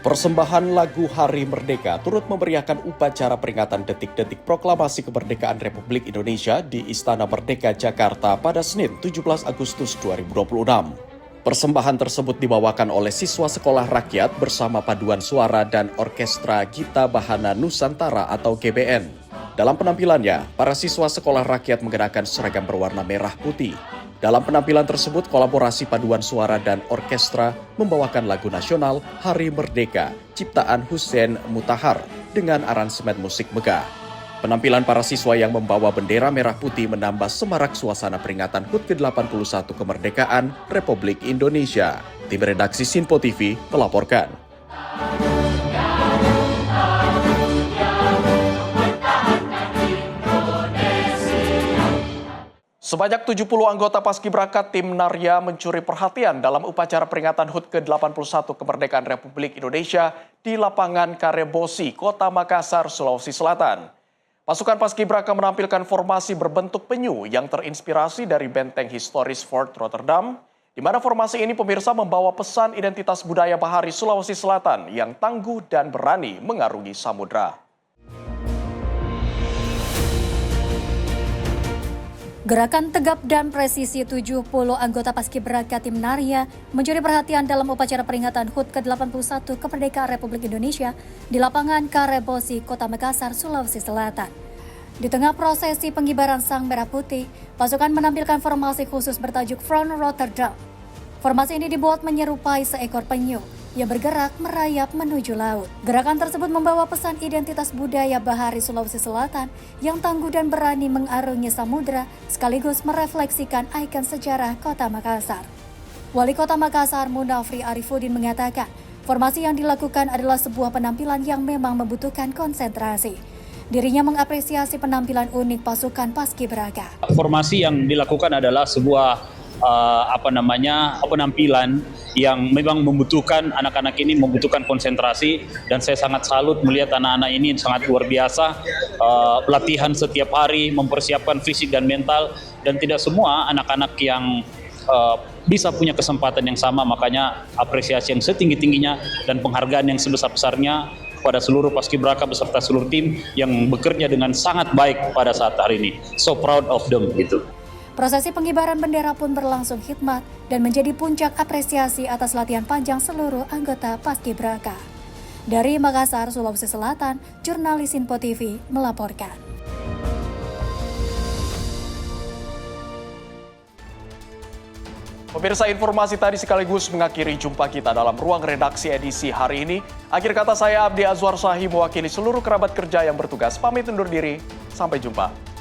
Persembahan lagu Hari Merdeka turut memeriahkan upacara peringatan detik-detik proklamasi kemerdekaan Republik Indonesia di Istana Merdeka, Jakarta pada Senin 17 Agustus 2026. Persembahan tersebut dibawakan oleh siswa sekolah rakyat bersama paduan suara dan orkestra Gita Bahana Nusantara atau GBN. Dalam penampilannya, para siswa sekolah rakyat mengenakan seragam berwarna merah putih. Dalam penampilan tersebut, kolaborasi paduan suara dan orkestra membawakan lagu nasional Hari Merdeka, ciptaan Hussein Mutahar dengan aransemen musik megah. Penampilan para siswa yang membawa bendera merah putih menambah semarak suasana peringatan HUT ke-81 kemerdekaan Republik Indonesia. Tim redaksi Sinpo TV melaporkan. Sebanyak 70 anggota Paskibraka Tim Narya mencuri perhatian dalam upacara peringatan HUT ke-81 kemerdekaan Republik Indonesia di lapangan Karebosi, Kota Makassar, Sulawesi Selatan. Pasukan Paskibraka menampilkan formasi berbentuk penyu yang terinspirasi dari benteng historis Fort Rotterdam, di mana formasi ini pemirsa membawa pesan identitas budaya bahari Sulawesi Selatan yang tangguh dan berani mengarungi samudra. Gerakan tegap dan presisi 70 anggota Paskibraka Tim Narya mencuri perhatian dalam upacara peringatan HUT ke-81 kemerdekaan Republik Indonesia di lapangan Karebosi, Kota Makassar, Sulawesi Selatan. Di tengah prosesi pengibaran Sang Merah Putih, pasukan menampilkan formasi khusus bertajuk Front Rotterdam. Formasi ini dibuat menyerupai seekor penyu yang bergerak merayap menuju laut. Gerakan tersebut membawa pesan identitas budaya bahari Sulawesi Selatan yang tangguh dan berani mengarungi samudra, sekaligus merefleksikan ikon sejarah Kota Makassar. Wali Kota Makassar Munafri Arifudin mengatakan, formasi yang dilakukan adalah sebuah penampilan yang memang membutuhkan konsentrasi. Dirinya mengapresiasi penampilan unik pasukan Paskibraka. Formasi yang dilakukan adalah sebuah penampilan yang memang membutuhkan, anak-anak ini membutuhkan konsentrasi, dan saya sangat salut melihat anak-anak ini sangat luar biasa, latihan setiap hari, mempersiapkan fisik dan mental, dan tidak semua anak-anak yang bisa punya kesempatan yang sama, makanya apresiasi yang setinggi-tingginya dan penghargaan yang sebesar-besarnya kepada seluruh Paskibraka beserta seluruh tim yang bekerja dengan sangat baik pada saat hari ini. So proud of them gitu. Prosesi pengibaran bendera pun berlangsung hikmat dan menjadi puncak apresiasi atas latihan panjang seluruh anggota Paskibraka. Dari Makassar, Sulawesi Selatan, jurnalis Sinpo TV melaporkan. Pemirsa, informasi tadi sekaligus mengakhiri jumpa kita dalam ruang redaksi edisi hari ini. Akhir kata saya Abdi Azwar Shahi mewakili seluruh kerabat kerja yang bertugas pamit undur diri. Sampai jumpa.